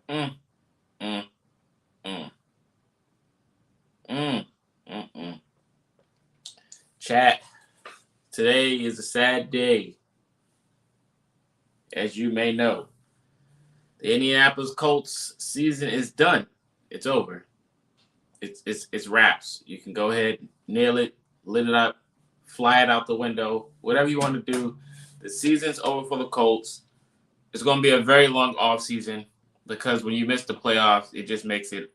Mm, mm, mm, mm, mm. Chat. Today is a sad day, as you may know. The Indianapolis Colts season is done. It's over. It's wraps. You can go ahead, nail it, lit it up, fly it out the window, whatever you want to do. The season's over for the Colts. It's going to be a very long off season because when you miss the playoffs, it just makes it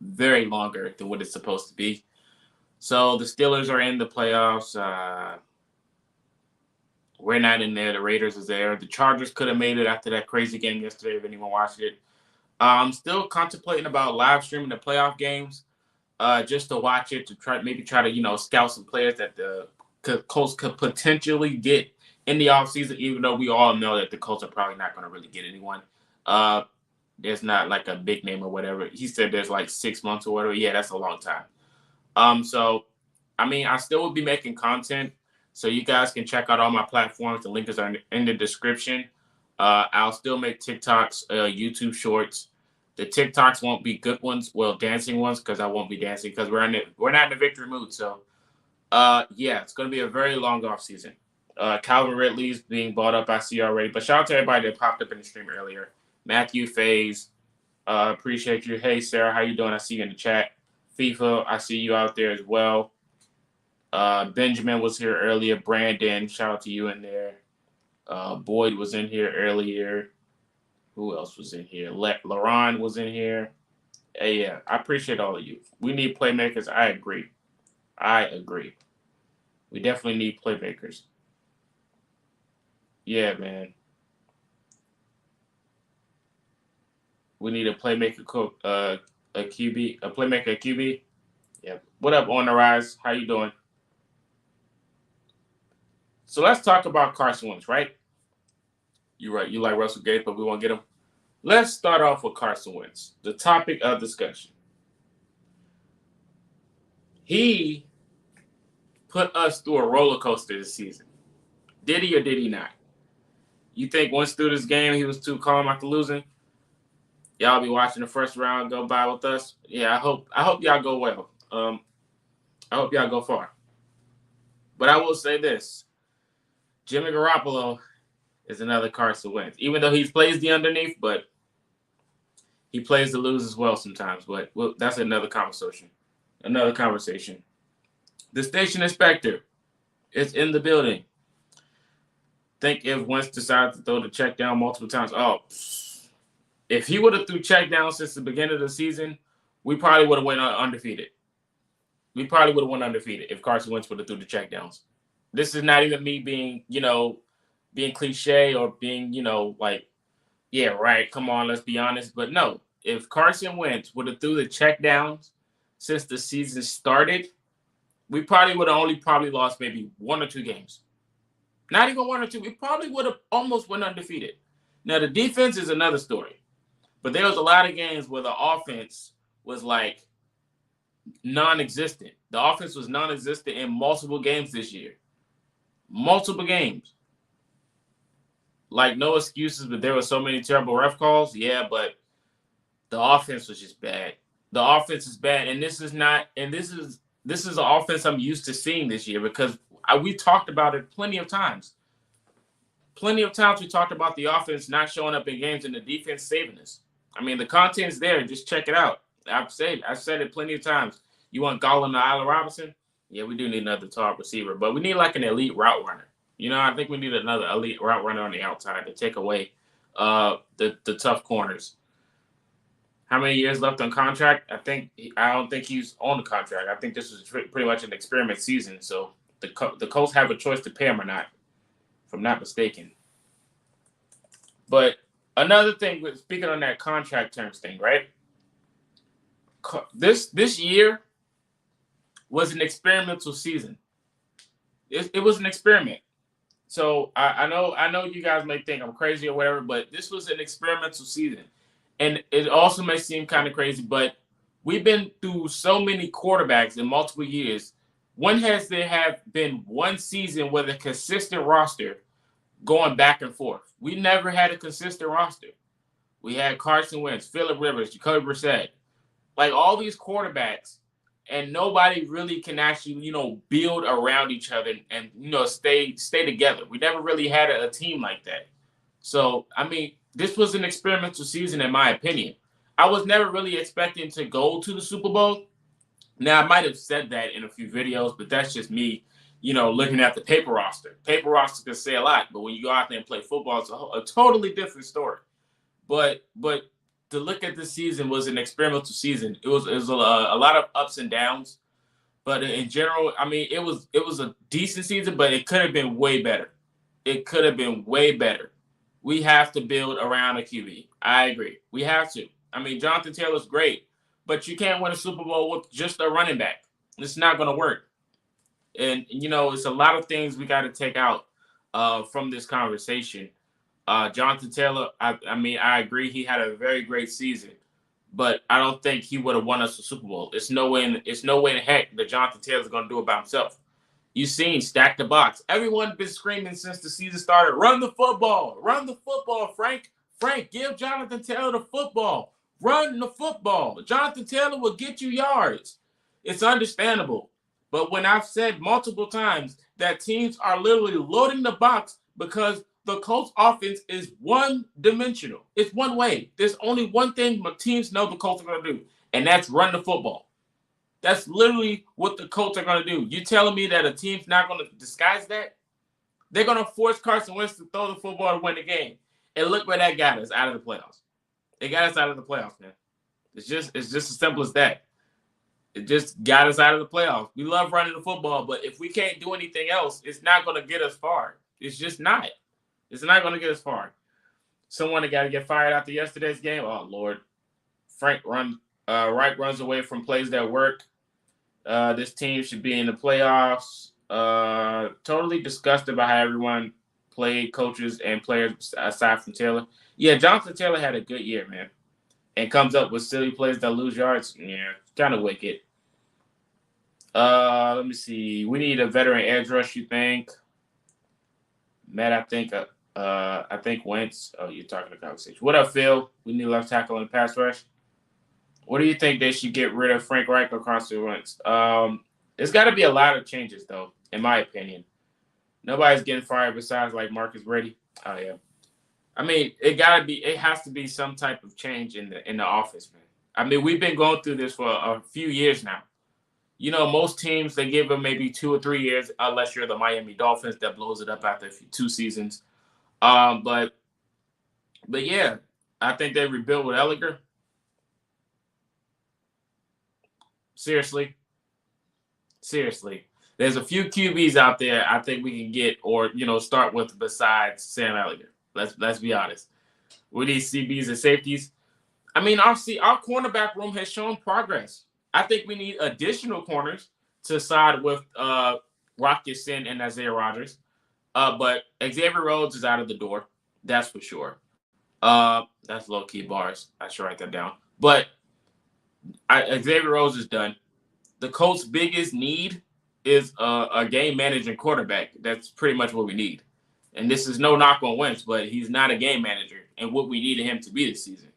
very longer than what it's supposed to be. So the Steelers are in the playoffs. We're not in there. The Raiders is there. The Chargers could have made it after that crazy game yesterday if anyone watched it. I'm still contemplating about live streaming the playoff games, just to watch it, to try to scout some players that the Colts could potentially get in the offseason, even though we all know that the Colts are probably not going to really get anyone. Uh, there's not like a big name or whatever. He said there's like 6 months or whatever. Yeah, that's a long time. So I mean, I still will be making content, so you guys can check out all my platforms. The link is in the description. I'll still make TikToks, YouTube Shorts. The TikToks won't be good ones, well, dancing ones, because I won't be dancing because we're not in the victory mood. So, yeah, it's going to be a very long off season. Calvin Ridley's being bought up. I see already. But shout out to everybody that popped up in the stream earlier. Matthew Faze, appreciate you. Hey, Sarah, how you doing? I see you in the chat. FIFA, I see you out there as well. Benjamin was here earlier. Brandon, shout out to you in there. Boyd was in here earlier. Who else was in here? Laron was in here. Hey, yeah, I appreciate all of you. We need playmakers. I agree. We definitely need playmakers. Yeah, man. We need a playmaker, a QB, a playmaker, a QB. Yeah. What up, On the Rise? How you doing? So let's talk about Carson Wentz, right? You're right. You like Russell Gage, but we won't get him. Let's start off with Carson Wentz, the topic of discussion. He put us through a roller coaster this season. Did he or did he not? You think once through this game he was too calm after losing? Y'all be watching the first round go by with us. Yeah, I hope y'all go well. I hope y'all go far. But I will say this: Jimmy Garoppolo is another Carson Wentz. Even though he plays the underneath, but he plays the lose as well sometimes. But that's another conversation. The station inspector is in the building. Think if Wentz decided to throw the check down multiple times. Oh, if he would have threw check down since the beginning of the season, we probably would have went undefeated. We probably would have went undefeated if Carson Wentz would have threw the check downs. This is not even me being, being cliche or being, like, yeah, right, come on, let's be honest. But no, if Carson Wentz would have threw the check downs since the season started, we probably would have only lost maybe 1 or 2 games. Not even 1 or 2. We probably would have almost went undefeated. Now, the defense is another story. But there was a lot of games where the offense was like non-existent. The offense was non-existent in multiple games this year. Multiple games. Like, no excuses, but there were so many terrible ref calls. Yeah, but the offense was just bad. The offense is bad, and this is an offense I'm used to seeing this year because we talked about it plenty of times. Plenty of times we talked about the offense not showing up in games and the defense saving us. I mean, the content's there. Just check it out. I've said it plenty of times. You want Gollum to Allen Robinson? Yeah, we do need another top receiver, but we need like an elite route runner. I think we need another elite route runner on the outside to take away the tough corners. How many years left on contract? I don't think he's on the contract. I think this is pretty much an experiment season. So the Colts have a choice to pay him or not, if I'm not mistaken. But another thing, speaking on that contract terms thing, right? This year was an experimental season. It was an experiment. So I know you guys may think I'm crazy or whatever, but this was an experimental season. And it also may seem kind of crazy, but we've been through so many quarterbacks in multiple years. When has there have been one season with a consistent roster going back and forth? We never had a consistent roster. We had Carson Wentz, Phillip Rivers, Jacoby Brissett, like all these quarterbacks, and nobody really can actually, build around each other and stay together. We never really had a team like that. So, I mean, this was an experimental season, in my opinion. I was never really expecting to go to the Super Bowl. Now, I might have said that in a few videos, but that's just me, looking at the paper roster. Paper roster can say a lot, but when you go out there and play football, it's a totally different story. But to look at this season was an experimental season. It was a lot of ups and downs, but in general, I mean, it was a decent season, but it could have been way better. It could have been way better. We have to build around a QB. I agree. We have to. I mean, Jonathan Taylor's great, but you can't win a Super Bowl with just a running back. It's not going to work. And it's a lot of things we got to take out from this conversation. Jonathan Taylor, I mean, I agree he had a very great season, but I don't think he would have won us a Super Bowl. It's no way in heck that Jonathan Taylor's going to do it by himself. You've seen stack the box. Everyone's been screaming since the season started, run the football, Frank. Frank, give Jonathan Taylor the football. Run the football. Jonathan Taylor will get you yards. It's understandable. But when I've said multiple times that teams are literally loading the box because the Colts offense is one-dimensional. It's one way. There's only one thing teams know the Colts are going to do, and that's run the football. That's literally what the Colts are going to do. You telling me that a team's not going to disguise that? They're going to force Carson Wentz to throw the football to win the game. And look where that got us, out of the playoffs. It got us out of the playoffs, man. It's just as simple as that. It just got us out of the playoffs. We love running the football, but if we can't do anything else, it's not going to get us far. It's just not. It's not going to get us far. Someone that got to get fired after yesterday's game. Oh, Lord. Frank Reich runs away from plays that work. This team should be in the playoffs. Totally disgusted about how everyone played, coaches and players aside from Taylor. Yeah, Jonathan Taylor had a good year, man. And comes up with silly plays that lose yards. Yeah, kind of wicked. Let me see. We need a veteran edge rush, you think? Matt, I think Wentz. Oh, you're talking the conversation. What up, Phil? We need left tackle and pass rush. What do you think they should get rid of Frank Reich or Carson Wentz? There's got to be a lot of changes, though, in my opinion. Nobody's getting fired besides like Marcus Brady. Oh yeah. I mean, it has to be some type of change in the office, man. I mean, we've been going through this for a few years now. Most teams, they give them maybe 2 or 3 years, unless you're the Miami Dolphins that blows it up after 2 seasons. But yeah, I think they rebuilt with Ellinger. Seriously. There's a few QBs out there I think we can get or, start with besides Sam Ellinger. Let's be honest. With these CBs and safeties, I mean, our cornerback room has shown progress. I think we need additional corners to side with Rock Ya-Sin and Isaiah Rodgers. But Xavier Rhodes is out of the door. That's for sure. That's low-key bars. I should write that down. But Xavier Rhodes is done. The Colts' biggest need is a game managing quarterback. That's pretty much what we need. And this is no knock on Wentz, but he's not a game manager, and what we needed him to be this season.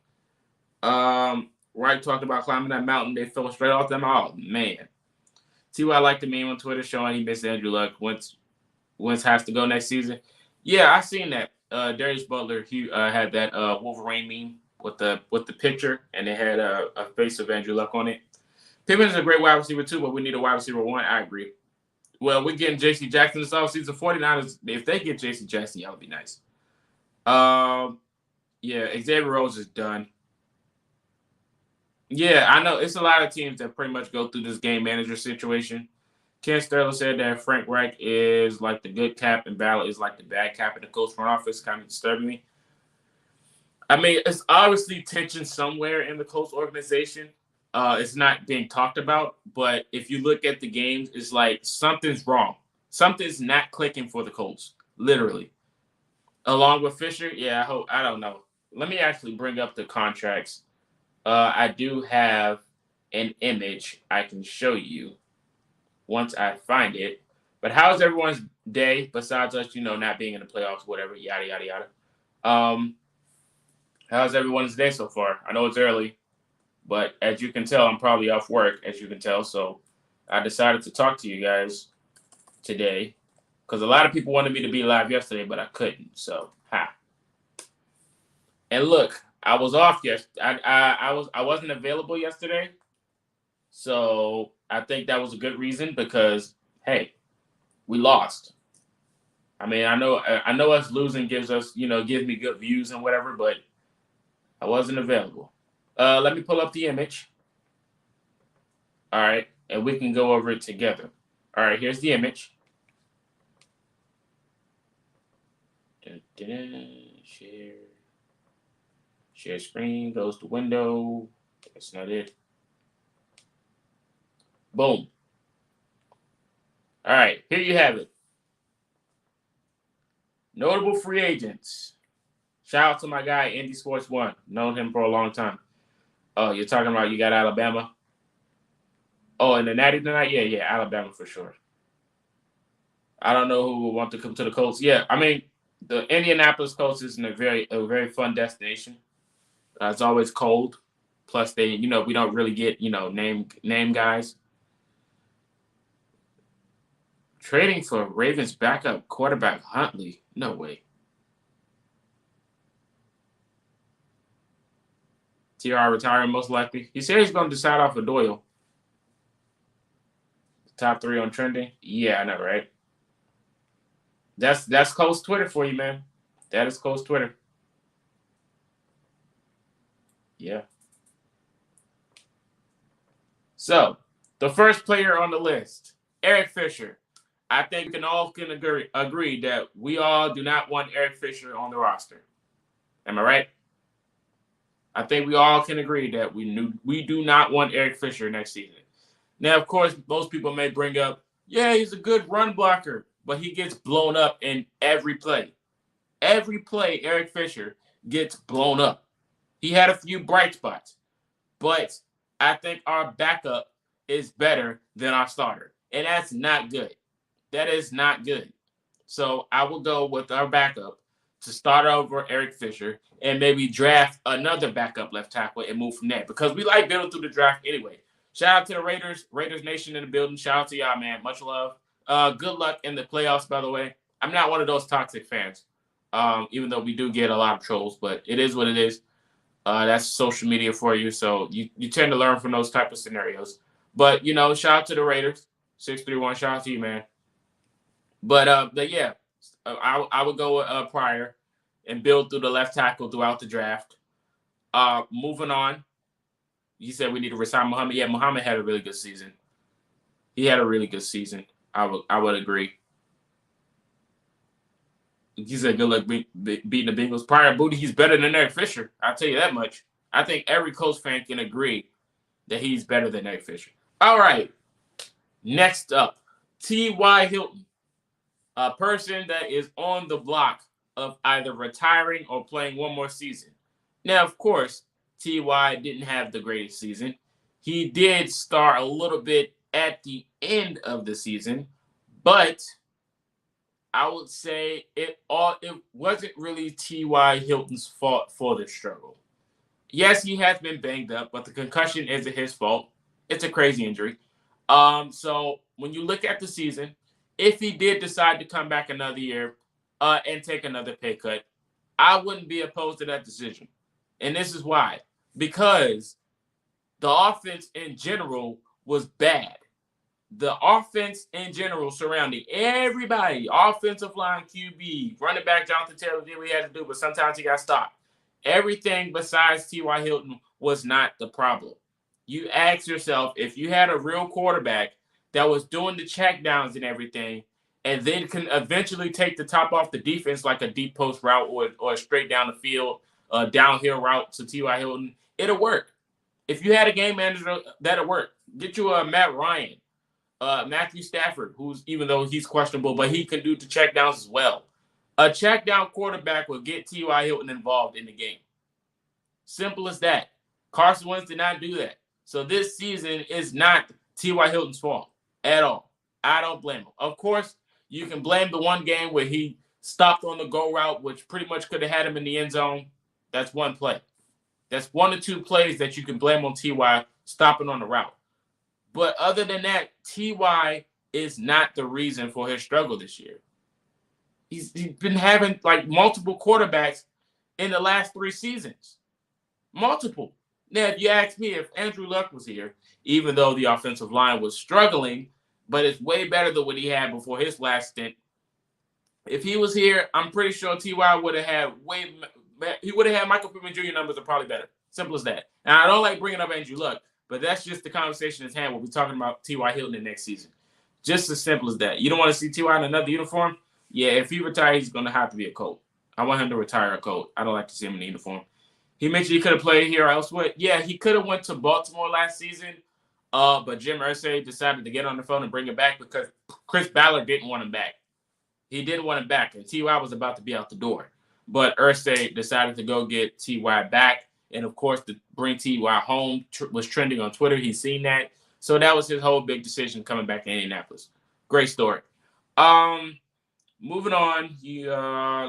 Wright talked about climbing that mountain. They fell straight off them. Oh, man. T.Y. liked the meme on Twitter showing he missed Andrew Luck. Wentz has to go next season. Yeah, I seen that. Darius Butler, he had that Wolverine meme with the picture, and it had a face of Andrew Luck on it. Pittman's a great wide receiver, too, but we need a wide receiver 1. I agree. Well, we're getting J.C. Jackson this offseason. 49ers, if they get J.C. Jackson, that would be nice. Yeah, Xavier Rhodes is done. Yeah, I know. It's a lot of teams that pretty much go through this game manager situation. Ken Sterling said that Frank Reich is like the good cap and Ballard is like the bad cap in the Colts front office. Kind of disturbing me. I mean, it's obviously tension somewhere in the Colts organization. It's not being talked about, but if you look at the games, it's like something's wrong. Something's not clicking for the Colts, literally. Along with Fisher, yeah, I don't know. Let me actually bring up the contracts. I do have an image I can show you once I find it. But how's everyone's day besides us, not being in the playoffs, whatever, yada, yada, yada. How's everyone's day so far? I know it's early, but as you can tell, I'm probably off work, as you can tell. So I decided to talk to you guys today because a lot of people wanted me to be live yesterday, but I couldn't. So, ha. And look, I was off yesterday. I wasn't available yesterday. So I think that was a good reason because, hey, we lost. I mean, I know us losing gives me good views and whatever, but I wasn't available. Let me pull up the image. All right, and we can go over it together. All right, here's the image. Share. Share screen, goes to window. That's not it. Boom. All right, here you have it. Notable free agents. Shout out to my guy, Indy Sports One. Known him for a long time. Oh, you're talking about you got Alabama? Oh, and the Natty tonight? Yeah, Alabama for sure. I don't know who would want to come to the Colts. Yeah, I mean, the Indianapolis Colts is a very fun destination. It's always cold. Plus, we don't really get, name guys. Trading for Ravens backup quarterback Huntley. No way. TR retiring most likely. He said he's going to decide off of Doyle. Top 3 on trending. Yeah, I know, right? That's Colts Twitter for you, man. That is Colts Twitter. Yeah. So, the first player on the list, Eric Fisher. I think we can all agree that we all do not want Eric Fisher on the roster. Am I right? I think we all can agree that we do not want Eric Fisher next season. Now, of course, most people may bring up, yeah, he's a good run blocker, but he gets blown up in every play. Every play, Eric Fisher gets blown up. He had a few bright spots, but I think our backup is better than our starter, and that's not good. That is not good. So I will go with our backup to start over Eric Fisher and maybe draft another backup left tackle and move from there because we like building through the draft anyway. Shout out to the Raiders Nation in the building. Shout out to y'all, man. Much love. Good luck in the playoffs, by the way. I'm not one of those toxic fans, even though we do get a lot of trolls, but it is what it is. That's social media for you, so you tend to learn from those type of scenarios. But, shout out to the Raiders. 631, shout out to you, man. But yeah, I would go with Pryor and build through the left tackle throughout the draft. Moving on, you said we need to resign Muhammad. Yeah, Muhammad had a really good season. He had a really good season. I would agree. He said good luck beating the Bengals. Pryor Booty, he's better than Eric Fisher. I'll tell you that much. I think every Colts fan can agree that he's better than Eric Fisher. All right. Next up, T.Y. Hilton. A person that is on the block of either retiring or playing one more season. Now, of course, T.Y. didn't have the greatest season. He did start a little bit at the end of the season, but I would say it wasn't really T.Y. Hilton's fault for the struggle. Yes, he has been banged up, but the concussion isn't his fault. It's a crazy injury. So when you look at the season, if he did decide to come back another year and take another pay cut, I wouldn't be opposed to that decision. And this is why. Because the offense in general was bad. The offense in general surrounding everybody, offensive line, QB, running back, Jonathan Taylor did what he had to do, but sometimes he got stopped. Everything besides T.Y. Hilton was not the problem. You ask yourself, if you had a real quarterback that was doing the checkdowns and everything, and then can eventually take the top off the defense like a deep post route or a straight down the field, downhill route to T.Y. Hilton, it'll work. If you had a game manager, that'll work. Get you a Matt Ryan, Matthew Stafford, even though he's questionable, but he can do the checkdowns as well. A checkdown quarterback will get T.Y. Hilton involved in the game. Simple as that. Carson Wentz did not do that. So this season is not T.Y. Hilton's fault at all. I don't blame him. Of course, you can blame the one game where he stopped on the go route, which pretty much could have had him in the end zone. That's one play. That's 1 or 2 plays that you can blame on T.Y. stopping on the route. But other than that, T.Y. is not the reason for his struggle this year. He's been having like multiple quarterbacks in the last 3 seasons. Multiple. Now, if you ask me if Andrew Luck was here, even though the offensive line was struggling, but it's way better than what he had before his last stint. If he was here, I'm pretty sure T.Y. would have had he would have had Michael Pittman Jr. numbers are probably better. Simple as that. And I don't like bringing up Andrew Luck, but that's just the conversation at hand. We'll be talking about T.Y. Hilton next season. Just as simple as that. You don't want to see T.Y. in another uniform? Yeah, if he retires, he's going to have to be a Colt. I want him to retire a Colt. I don't like to see him in a uniform. He mentioned he could have played here or elsewhere. Yeah, he could have went to Baltimore last season, but Jim Irsay decided to get on the phone and bring him back because Chris Ballard didn't want him back. He didn't want him back, and T.Y. was about to be out the door. But Irsay decided to go get T.Y. back, and, of course, to bring T.Y. home was trending on Twitter. He's seen that. So that was his whole big decision coming back to Indianapolis. Great story. Moving on,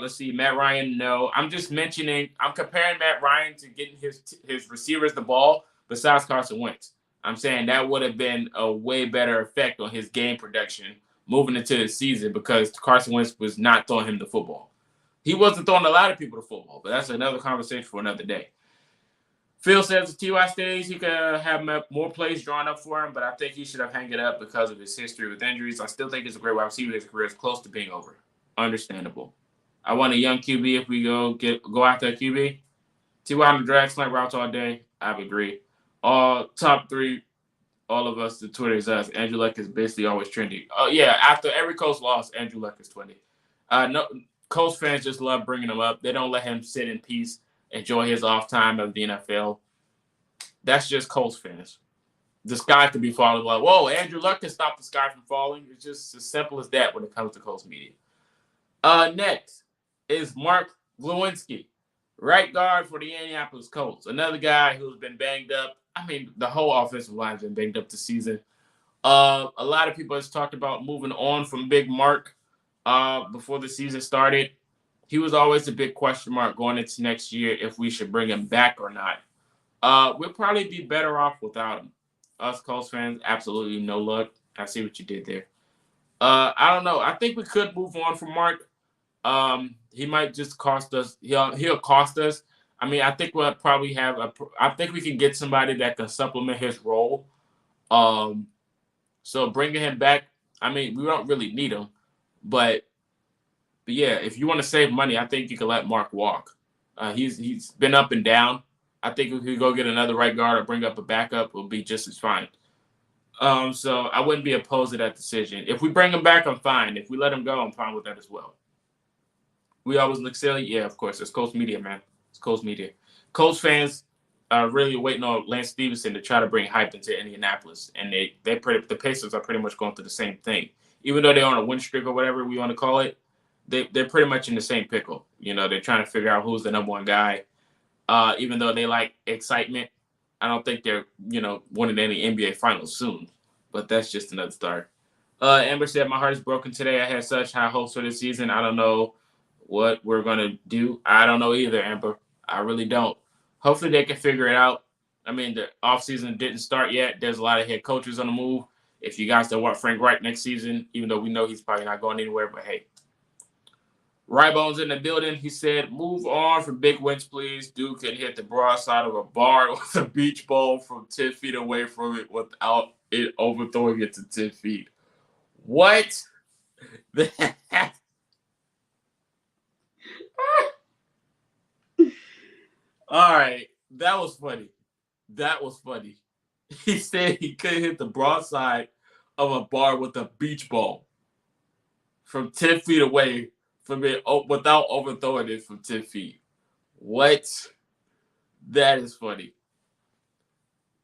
let's see, Matt Ryan, no. I'm comparing Matt Ryan to getting his receivers the ball besides Carson Wentz. I'm saying that would have been a way better effect on his game production moving into the season because Carson Wentz was not throwing him the football. He wasn't throwing a lot of people the football, but that's another conversation for another day. Phil says if T.Y. stays, he could have more plays drawn up for him, but I think he should have hung it up because of his history with injuries. I still think he's a great wide receiver. His career is close to being over. Understandable. I want a young QB if we go after a QB. T.Y. on the drag slant routes all day. I would agree. All top 3, all of us, the Twitter is us. Andrew Luck is basically always trendy. Oh, yeah, after every Colts loss, Andrew Luck is 20. No, Colts fans just love bringing him up. They don't let him sit in peace, enjoy his off time of the NFL. That's just Colts fans. The sky could be falling. Like, whoa, Andrew Luck can stop the sky from falling. It's just as simple as that when it comes to Colts media. Next is Mark Glowinski, right guard for the Indianapolis Colts. Another guy who's been banged up. I mean, the whole offensive line's been banged up this season. A lot of people have talked about moving on from Big Mark before the season started. He was always a big question mark going into next year if we should bring him back or not. We'll probably be better off without him. Us Colts fans, absolutely no luck. I see what you did there. I don't know. I think we could move on from Mark. He might just cost us. He'll cost us. I mean, I think we'll probably I think we can get somebody that can supplement his role. So bringing him back, I mean, we don't really need him, but yeah, if you want to save money, I think you can let Mark walk. He's been up and down. I think we could go get another right guard or bring up a backup. Will be just as fine. So I wouldn't be opposed to that decision. If we bring him back, I'm fine. If we let him go, I'm fine with that as well. We always look silly. Yeah, of course. It's Colts media, man. It's Colts media. Colts fans are really waiting on Lance Stevenson to try to bring hype into Indianapolis, and the Pacers are pretty much going through the same thing. Even though they're on a win streak or whatever we want to call it, they're pretty much in the same pickle. You know, they're trying to figure out who's the number one guy. Even though they like excitement, I don't think they're, winning any NBA finals soon. But that's just another story. Amber said, my heart is broken today. I had such high hopes for this season. I don't know what we're going to do. I don't know either, Amber. I really don't. Hopefully they can figure it out. I mean, the offseason didn't start yet. There's a lot of head coaches on the move. If you guys don't want Frank Reich next season, even though we know he's probably not going anywhere, but hey. Rybone's in the building. He said, move on from big wins, please. Dude can hit the broadside of a bar with a beach ball from 10 feet away from it without it overthrowing it to 10 feet. What? All right. That was funny. He said he could hit the broadside of a bar with a beach ball from 10 feet away from it without overthrowing it from 10 feet. What? That is funny.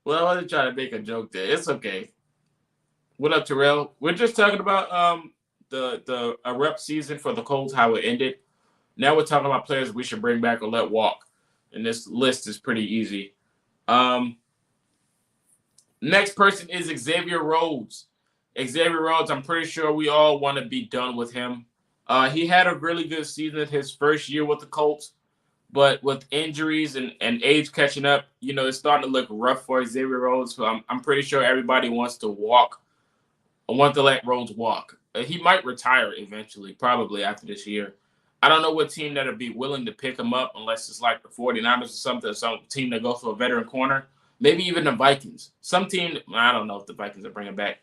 Well, I wasn't trying to make a joke there. It's okay. What up, Terrell? We're just talking about the rep season for the Colts, how it ended. Now we're talking about players we should bring back or let walk. And this list is pretty easy. Next person is Xavier Rhodes. Xavier Rhodes, I'm pretty sure we all want to be done with him. He had a really good season his first year with the Colts. But with injuries and age catching up, it's starting to look rough for Xavier Rhodes. So I'm pretty sure everybody wants to walk. I want to let Rhodes walk. He might retire eventually, probably after this year. I don't know what team that'll be willing to pick him up unless it's like the 49ers or something, some team that goes for a veteran corner. Maybe even the Vikings. Some team, I don't know if the Vikings are bringing back.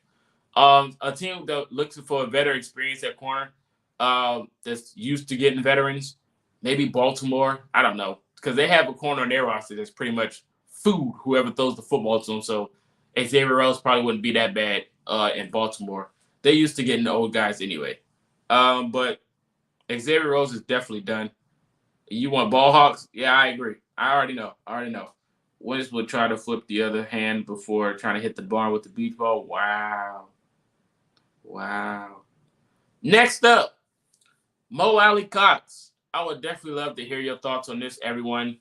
A team that looks for a veteran experience at corner, that's used to getting veterans. Maybe Baltimore. I don't know because they have a corner on their roster that's pretty much food. Whoever throws the football to them. So Xavier Rhodes probably wouldn't be that bad in Baltimore. They used to getting the old guys anyway. But Xavier Rhodes is definitely done. You want ball hawks? Yeah, I agree. I already know. Wentz would try to flip the other hand before trying to hit the barn with the beach ball. Wow. Next up, Mo Alley Cox. I would definitely love to hear your thoughts on this, everyone.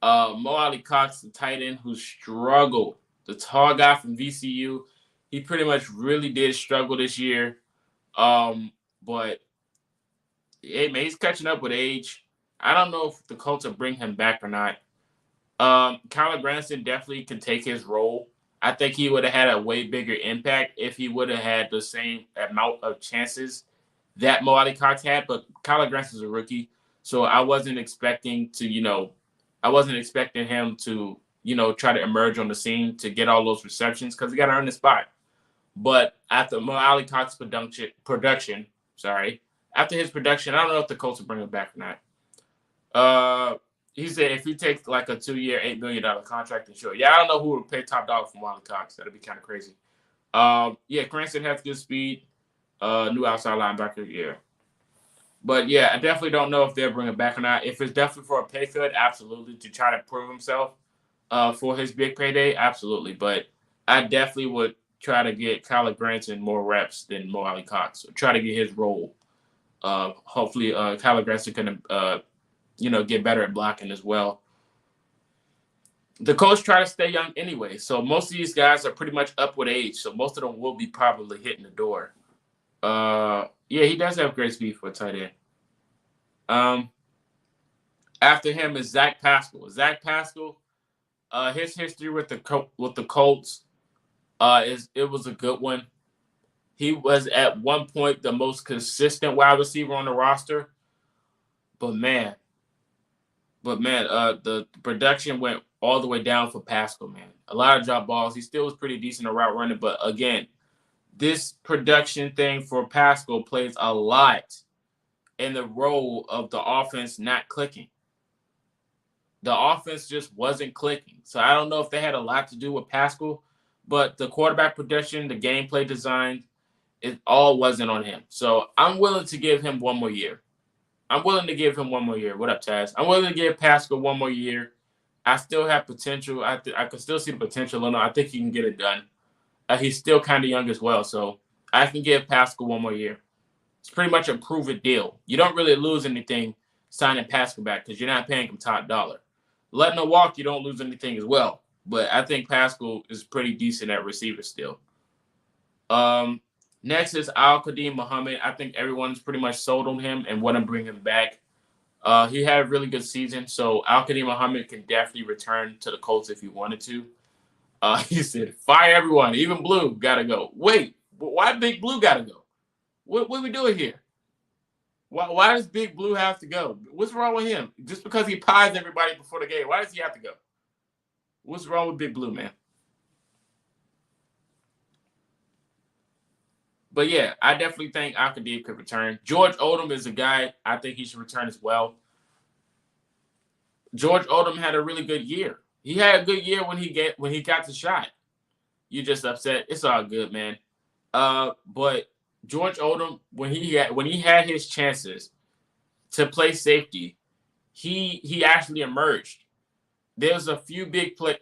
Mo Alley Cox, the tight end who struggled, the tall guy from VCU. He pretty much really did struggle this year. But hey, man, he's catching up with age. I don't know if the Colts will bring him back or not. Kyler Granson definitely can take his role. I think he would have had a way bigger impact if he would have had the same amount of chances that Mo Alley Cox had. But Kyler Granson's a rookie, so I wasn't expecting him to, try to emerge on the scene to get all those receptions because he got to earn the spot. But after Mo Alley Cox's after his production, I don't know if the Colts will bring him back or not. He said if he takes like a 2-year, $8 million contract, then sure. Yeah, I don't know who would pay top dollar for Wally Cox. That'd be kind of crazy. Yeah, Cranston has good speed. New outside linebacker, yeah. But yeah, I definitely don't know if they'll bring him back or not. If it's definitely for a pay cut, absolutely, to try to prove himself for his big payday, absolutely. But I definitely would try to get Kyler Granson more reps than Mo Alley Cox. Or try to get his role. Hopefully, Kyler Granson can get better at blocking as well. The Colts try to stay young anyway, so most of these guys are pretty much up with age, so most of them will be probably hitting the door. Yeah, he does have great speed for a tight end. After him is Zach Pascal. Zach Pascal, his history with the Colts, it was a good one. He was at one point the most consistent wide receiver on the roster, but man, the production went all the way down for Pascal, man. A lot of drop balls. He still was pretty decent at route running, but again, this production thing for Pascal plays a lot in the role of the offense not clicking. The offense just wasn't clicking. So I don't know if they had a lot to do with Pascal, but the quarterback production, the gameplay design, it all wasn't on him. So I'm willing to give him one more year. What up, Taz? I'm willing to give Pascal one more year. I still have potential. I can still see the potential in him. I think he can get it done. He's still kind of young as well, so I can give Pascal one more year. It's pretty much a prove-it deal. You don't really lose anything signing Pascal back because you're not paying him top dollar. Letting him walk, you don't lose anything as well. But I think Pascal is pretty decent at receiver still. Next is Al-Qadim Muhammad. I think everyone's pretty much sold on him and want to bring him back. He had a really good season, so Al-Qadim Muhammad can definitely return to the Colts if he wanted to. He said, fire everyone, even Blue gotta go. Wait, why Big Blue gotta go? What are we doing here? Why does Big Blue have to go? What's wrong with him? Just because he pies everybody before the game, why does he have to go? What's wrong with Big Blue, man? But yeah, I definitely think Al-Qadim could return. George Odom is a guy I think he should return as well. George Odom had a really good year. He had a good year when he got the shot. You just upset. It's all good, man. But George Odom, when he had his chances to play safety, he actually emerged. There's a few big plays,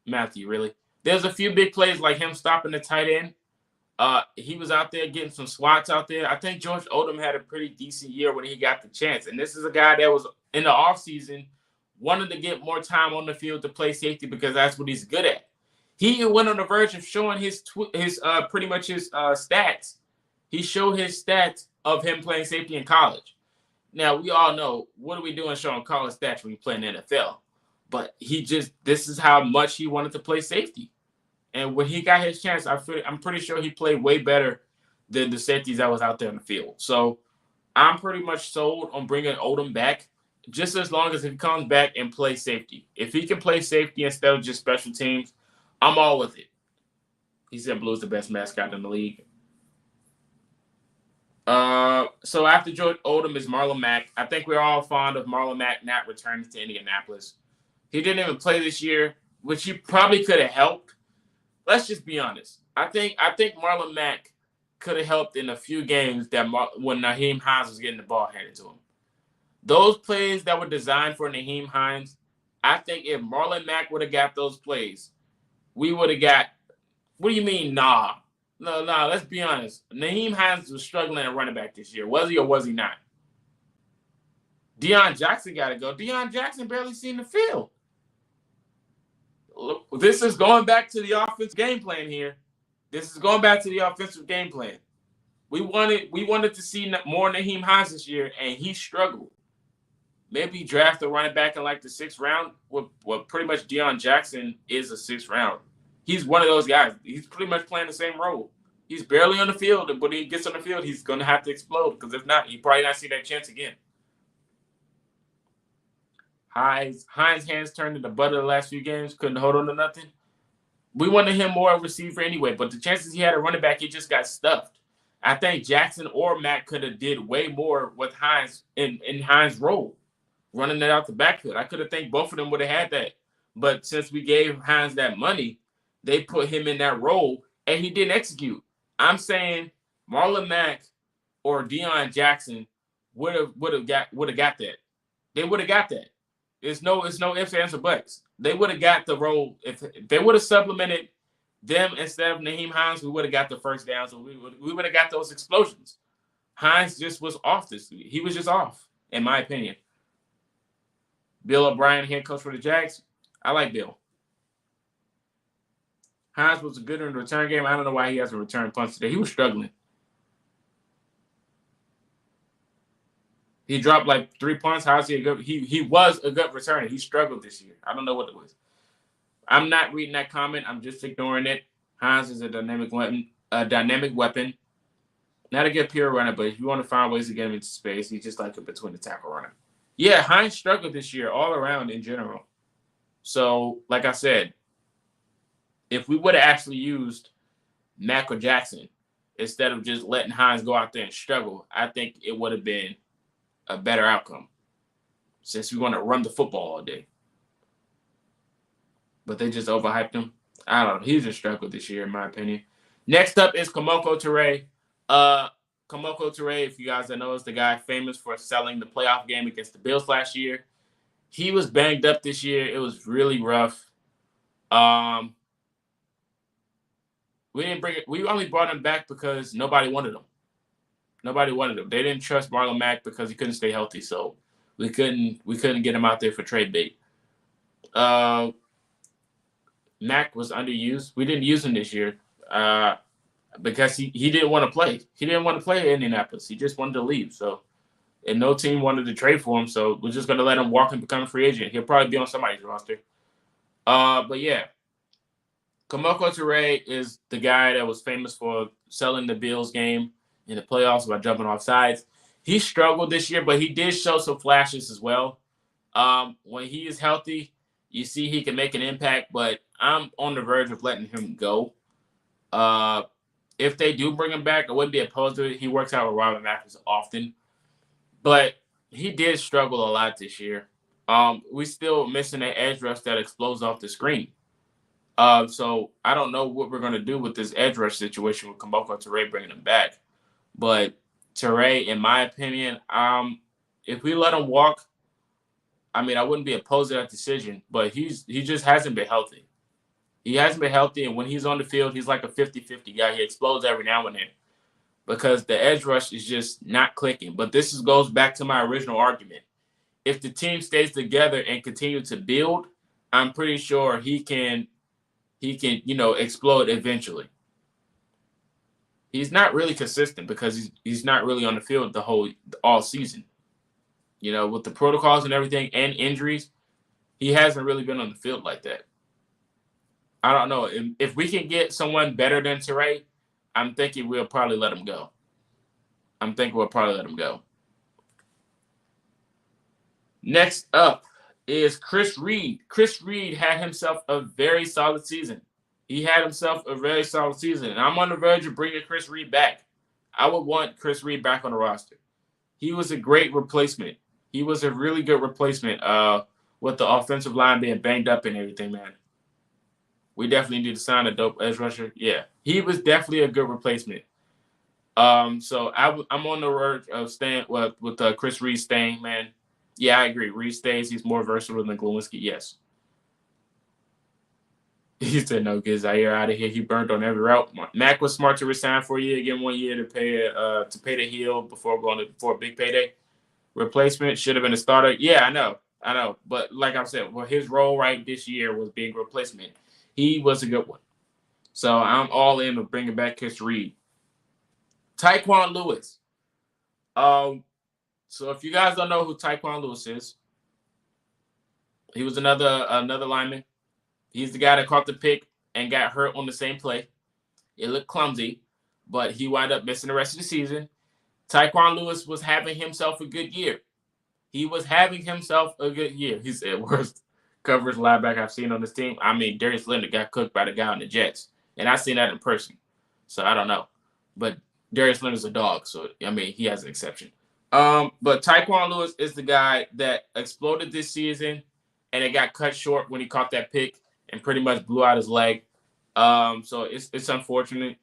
Matthew, really. There's a few big plays like him stopping the tight end. He was out there getting some swats out there. I think George Odom had a pretty decent year when he got the chance. And this is a guy that was in the offseason wanted to get more time on the field to play safety because that's what he's good at. He went on the verge of showing his stats. He showed his stats of him playing safety in college. Now, we all know, what are we doing showing college stats when you play in the NFL? But this is how much he wanted to play safety. And when he got his chance, I'm pretty sure he played way better than the safeties that was out there in the field. So I'm pretty much sold on bringing Odom back, just as long as he comes back and plays safety. If he can play safety instead of just special teams, I'm all with it. He said Blue's the best mascot in the league. So after George Odom is Marlon Mack. I think we're all fond of Marlon Mack not returning to Indianapolis. He didn't even play this year, which he probably could have helped. Let's just be honest. I think Marlon Mack could have helped in a few games when Nyheim Hines was getting the ball handed to him. Those plays that were designed for Nyheim Hines, I think if Marlon Mack would have got those plays, we would have got. What do you mean, nah? No, let's be honest. Nyheim Hines was struggling at running back this year. Was he or was he not? Deion Jackson got to go. Deion Jackson barely seen the field. Look, this is going back to the offensive game plan here. This is going back to the offensive game plan. We wanted to see more Nyheim Hines this year, and he struggled. Maybe draft a running back in like the 6th round. Well, pretty much Deion Jackson is a 6th round. He's one of those guys. He's pretty much playing the same role. He's barely on the field, but when he gets on the field, he's going to have to explode, because if not, he probably not see that chance again. Hines' hands turned into butter the last few games. Couldn't hold on to nothing. We wanted him more of a receiver anyway, but the chances he had a running back, he just got stuffed. I think Jackson or Mack could have did way more with Hines in Hines' role, running it out the backfield. I could have think both of them would have had that. But since we gave Hines that money, they put him in that role, and he didn't execute. I'm saying Marlon Mack or Deion Jackson would have got that. They would have got that. It's no ifs, ands, or buts. They would have got the role. If they would have supplemented them instead of Nyheim Hines, we would have got the first downs. So we would have got those explosions. Hines just was off this week. He was just off, in my opinion. Bill O'Brien, head coach for the Jags. I like Bill. Hines was good in the return game. I don't know why he hasn't returned punts today. He was struggling. He dropped like 3 punts. How's he a good? He was a good returner. He struggled this year. I don't know what it was. I'm not reading that comment. I'm just ignoring it. Hines is a dynamic weapon. Not a good pure runner, but if you want to find ways to get him into space, he's just like a between the tackle runner. Yeah, Hines struggled this year all around in general. So, like I said, if we would have actually used Mack or Jackson instead of just letting Hines go out there and struggle, I think it would have been a better outcome, since we want to run the football all day. But they just overhyped him. I don't know. He's a struggle this year, in my opinion. Next up is Kemoko Turay. Kemoko Turay, if you guys don't know, is the guy famous for selling the playoff game against the Bills last year. He was banged up this year. It was really rough. We only brought him back because nobody wanted him. Nobody wanted him. They didn't trust Marlon Mack because he couldn't stay healthy, so we couldn't get him out there for trade bait. Mack was underused. We didn't use him this year because he didn't want to play. He didn't want to play in Indianapolis. He just wanted to leave. So, and no team wanted to trade for him, so we're just going to let him walk and become a free agent. He'll probably be on somebody's roster. But yeah, Kemoko Turay is the guy that was famous for selling the Bills game in the playoffs by jumping off sides. He struggled this year, but he did show some flashes as well. When he is healthy, you see he can make an impact, but I'm on the verge of letting him go. If they do bring him back, I wouldn't be opposed to it. He works out with Robert Mathis often. But he did struggle a lot this year. We still missing an edge rush that explodes off the screen. So I don't know what we're going to do with this edge rush situation with Kemoko Turay bringing him back. But Turay, in my opinion, if we let him walk, I mean, I wouldn't be opposed to that decision, but he just hasn't been healthy. He hasn't been healthy, and when he's on the field, he's like a 50-50 guy. He explodes every now and then because the edge rush is just not clicking. But this goes back to my original argument. If the team stays together and continue to build, I'm pretty sure he can explode eventually. He's not really consistent because he's not really on the field all season. With the protocols and everything and injuries, he hasn't really been on the field like that. I don't know. If we can get someone better than Teray, I'm thinking we'll probably let him go. Next up is Chris Reed. Chris Reed had himself a very solid season. And I'm on the verge of bringing Chris Reed back. I would want Chris Reed back on the roster. He was a great replacement. He was a really good replacement with the offensive line being banged up and everything, man. We definitely need to sign a dope edge rusher. Yeah, he was definitely a good replacement. So I'm on the verge of staying with Chris Reed staying, man. Yeah, I agree. Reed stays. He's more versatile than Glowinski. Yes. He said, no, get Zaire out of here. He burned on every route. Mac was smart to resign for a year, again 1 year to pay the heel before for a big payday. Replacement should have been a starter. Yeah, I know. But like I said, his role this year was being a replacement. He was a good one. So I'm all in with bringing back Chris Reed. Tyquan Lewis. So if you guys don't know who Tyquan Lewis is, he was another lineman. He's the guy that caught the pick and got hurt on the same play. It looked clumsy, but he wound up missing the rest of the season. Tyquan Lewis was having himself a good year. He's the worst coverage linebacker I've seen on this team. I mean, Darius Leonard got cooked by the guy on the Jets, and I've seen that in person. So I don't know. But Darius Leonard's a dog, so, I mean, he has an exception. But Tyquan Lewis is the guy that exploded this season, and it got cut short when he caught that pick and pretty much blew out his leg. So it's unfortunate.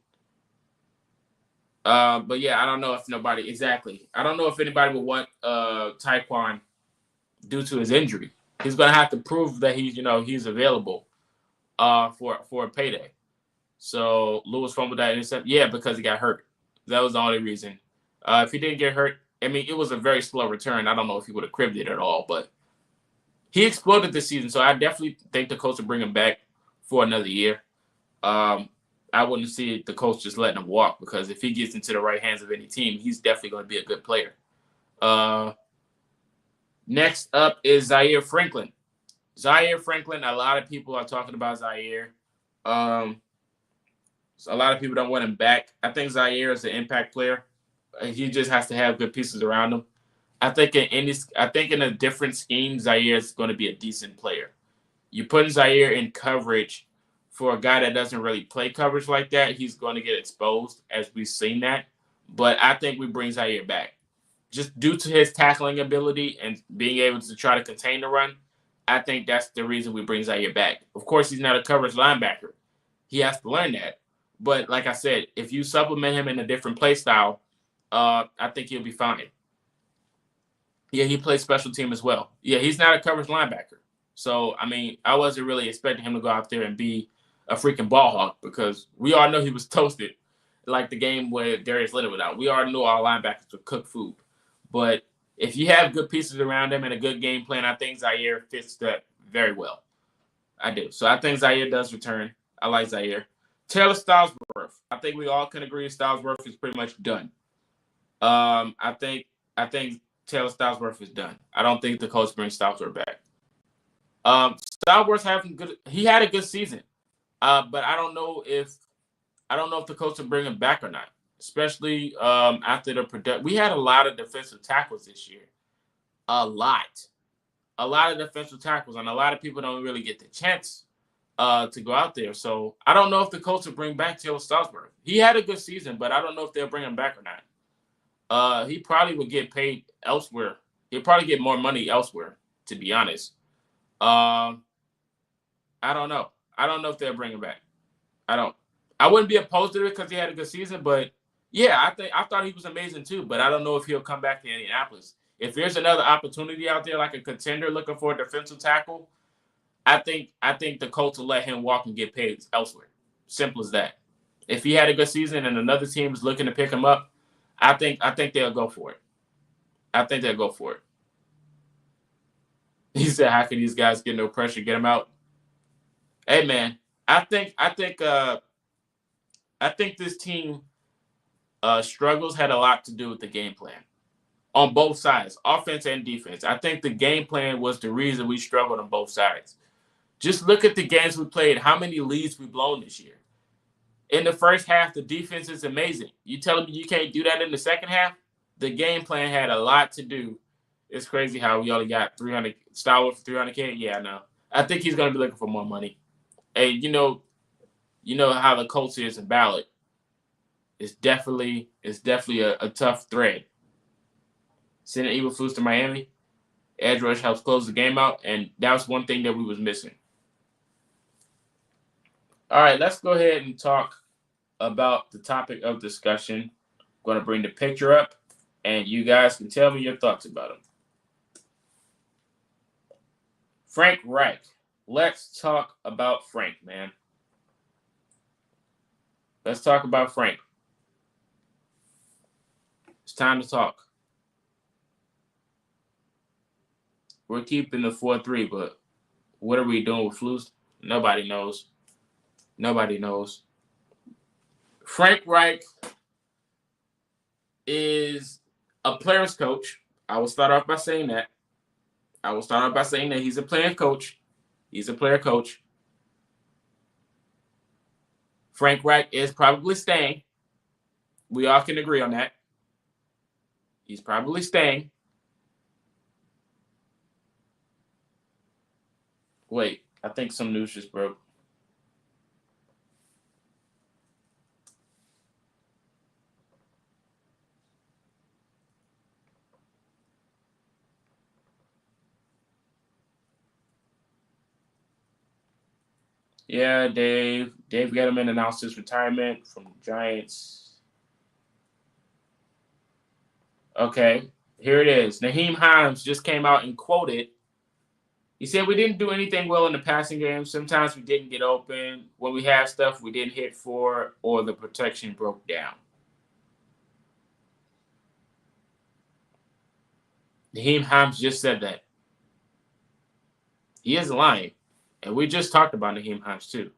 But yeah, I don't know if anybody would want Tyquan due to his injury. He's gonna have to prove that he's available for a payday. So Lewis fumbled that intercept. Yeah, because he got hurt. That was the only reason. If he didn't get hurt, I mean, it was a very slow return. I don't know if he would have cribbed it at all, but he exploded this season. So I definitely think the Colts will bring him back for another year. I wouldn't see the Colts just letting him walk, because if he gets into the right hands of any team, he's definitely going to be a good player. Next up is Zaire Franklin. A lot of people are talking about Zaire. So a lot of people don't want him back. I think Zaire is an impact player. He just has to have good pieces around him. I think in a different scheme, Zaire is going to be a decent player. You put Zaire in coverage for a guy that doesn't really play coverage like that, he's going to get exposed, as we've seen that. But I think we bring Zaire back. Just due to his tackling ability and being able to try to contain the run, I think that's the reason we bring Zaire back. Of course, he's not a coverage linebacker. He has to learn that. But like I said, if you supplement him in a different play style, I think he'll be fine. Yeah, he plays special team as well. Yeah, he's not a coverage linebacker. So, I mean, I wasn't really expecting him to go out there and be a freaking ball hawk, because we all know he was toasted, like the game where Darius Leonard was out. We already knew our linebackers would cook food. But if you have good pieces around him and a good game plan, I think Zaire fits that very well. I do. So I think Zaire does return. I like Zaire. Taylor Stallsworth. I think we all can agree Stallsworth is pretty much done. I think Taylor Stallsworth is done. I don't think the Colts bring Stallsworth back. Stallsworth he had a good season. But I don't know if the Colts will bring him back or not. Especially after the production. We had a lot of defensive tackles this year. A lot of defensive tackles, and a lot of people don't really get the chance to go out there. So I don't know if the Colts will bring back Taylor Stallsworth. He had a good season, but I don't know if they'll bring him back or not. He probably would get paid elsewhere. He'll probably get more money elsewhere, to be honest. I don't know. I don't know if they'll bring him back. I wouldn't be opposed to it because he had a good season, but yeah, I thought he was amazing too, but I don't know if he'll come back to Indianapolis. If there's another opportunity out there, like a contender looking for a defensive tackle, I think the Colts will let him walk and get paid elsewhere. Simple as that. If he had a good season and another team is looking to pick him up, I think they'll go for it. He said, "How can these guys get no pressure? Get him out." Hey man, I think this team struggles had a lot to do with the game plan. on both sides, offense and defense. I think the game plan was the reason we struggled on both sides. Just look at the games we played, how many leads we've blown this year. In the first half, the defense is amazing. You telling me you can't do that in the second half? The game plan had a lot to do. It's crazy how we only got 300 Star Wars for 300K. Yeah, I know. I think he's going to be looking for more money. Hey, you know how the Colts is in ballot. It's definitely a tough thread. Sending Evil Flus to Miami. Edge rush helps close the game out, and that was one thing that we was missing. All right, let's go ahead and talk about the topic of discussion. I'm going to bring the picture up, and you guys can tell me your thoughts about him. Frank Reich. Let's talk about Frank, man. Let's talk about Frank. It's time to talk. We're keeping the 4-3, but what are we doing with Flus? Nobody knows. Nobody knows. Frank Reich is a player's coach. I will start off by saying that. He's a player coach. He's a player coach. Frank Reich is probably staying. We all can agree on that. He's probably staying. Wait, I think some news just broke. Yeah, Dave Gettleman announced his retirement from the Giants. Okay, here it is. Naheem Hines just came out and quoted. He said, we didn't do anything well in the passing game. Sometimes we didn't get open. When we had stuff, we didn't hit for, or the protection broke down. Naheem Hines just said that. He isn't lying. And we just talked about Naheem Hines, too.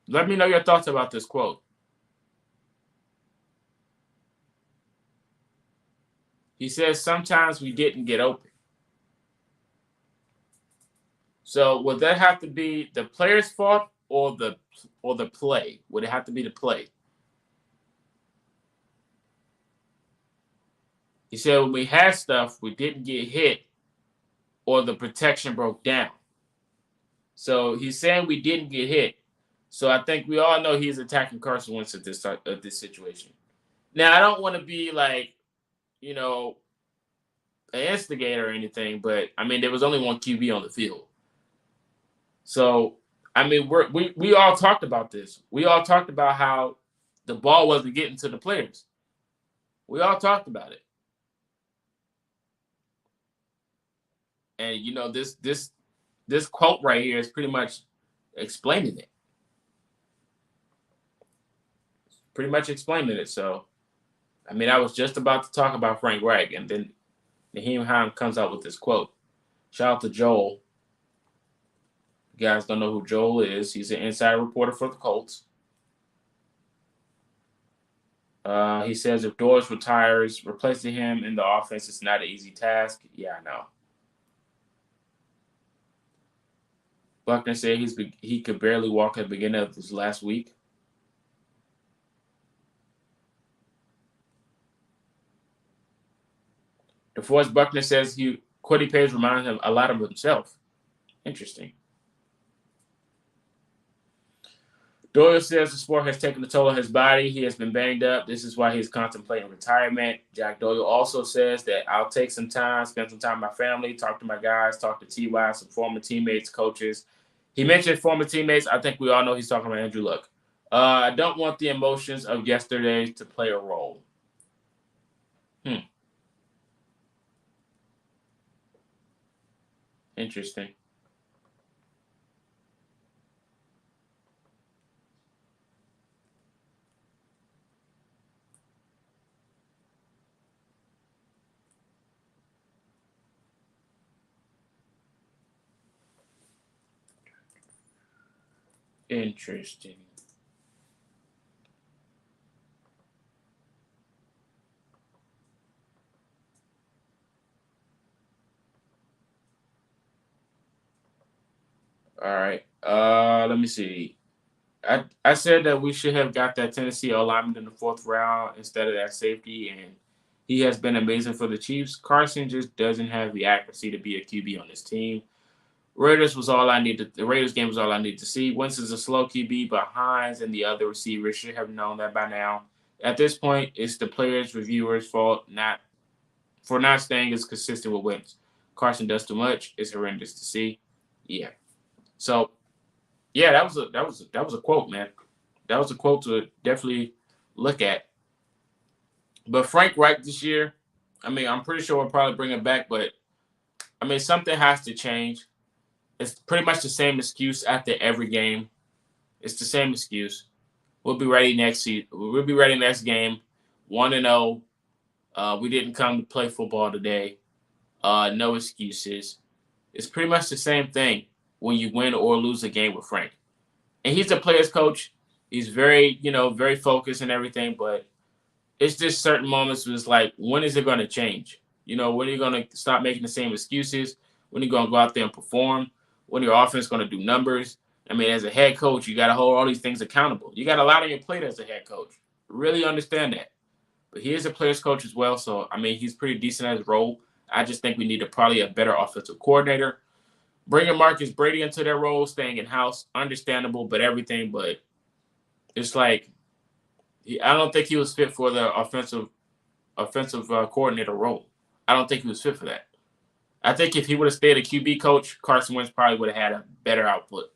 Let me know your thoughts about this quote. He says, sometimes we didn't get open. So would that have to be the player's fault or the play? Would it have to be the play? He said when we had stuff, we didn't get hit or the protection broke down. So he's saying we didn't get hit. So I think we all know he's attacking Carson Wentz at this situation. Now, I don't want to be like, an instigator or anything, but I mean, there was only one QB on the field. So, I mean, we all talked about this. We all talked about how the ball wasn't getting to the players. We all talked about it. And this quote right here is pretty much explaining it. Pretty much explaining it. So, I mean, I was just about to talk about Frank Reich, and then Naheem Hines comes out with this quote. Shout out to Joel. You guys don't know who Joel is. He's an inside reporter for the Colts. He says if Doris retires, replacing him in the offense is not an easy task. Yeah, I know. Buckner said he could barely walk at the beginning of this last week. DeForest Buckner says Quiddy Page reminds him a lot of himself. Interesting. Doyle says the sport has taken a toll on his body. He has been banged up. This is why he's contemplating retirement. Jack Doyle also says that I'll take some time, spend some time with my family, talk to my guys, talk to T.Y., some former teammates, coaches. He mentioned former teammates. I think we all know he's talking about Andrew Luck. I don't want the emotions of yesterday to play a role. Interesting. Interesting. All right. Let me see. I said that we should have got that Tennessee alignment in the fourth round instead of that safety, and he has been amazing for the Chiefs. Carson just doesn't have the accuracy to be a QB on this team. Raiders was all I needed. The Raiders game was all I needed to see. Wentz is a slow QB, but Hines and the other receivers should have known that by now. At this point, it's the players' reviewers' fault not staying as consistent with Wentz. Carson does too much. It's horrendous to see. Yeah. So yeah, that was a quote, man. That was a quote to definitely look at. But Frank Reich this year, I mean, I'm pretty sure we'll probably bring him back, but I mean, something has to change. It's pretty much the same excuse after every game. It's the same excuse. We'll be ready next season. We'll be ready next game. 1-0. We didn't come to play football today. No excuses. It's pretty much the same thing when you win or lose a game with Frank. And he's a player's coach. He's very, very focused and everything, but it's just certain moments where it's like, when is it going to change? When are you going to stop making the same excuses? When are you going to go out there and perform? When your offense is going to do numbers? I mean, as a head coach, you got to hold all these things accountable. You got a lot on your plate as a head coach. Really understand that. But he is a player's coach as well, so, I mean, he's pretty decent at his role. I just think we need probably a better offensive coordinator. Bringing Marcus Brady into their role, staying in-house, understandable, but it's like I don't think he was fit for the offensive coordinator role. I don't think he was fit for that. I think if he would have stayed a QB coach, Carson Wentz probably would have had a better output,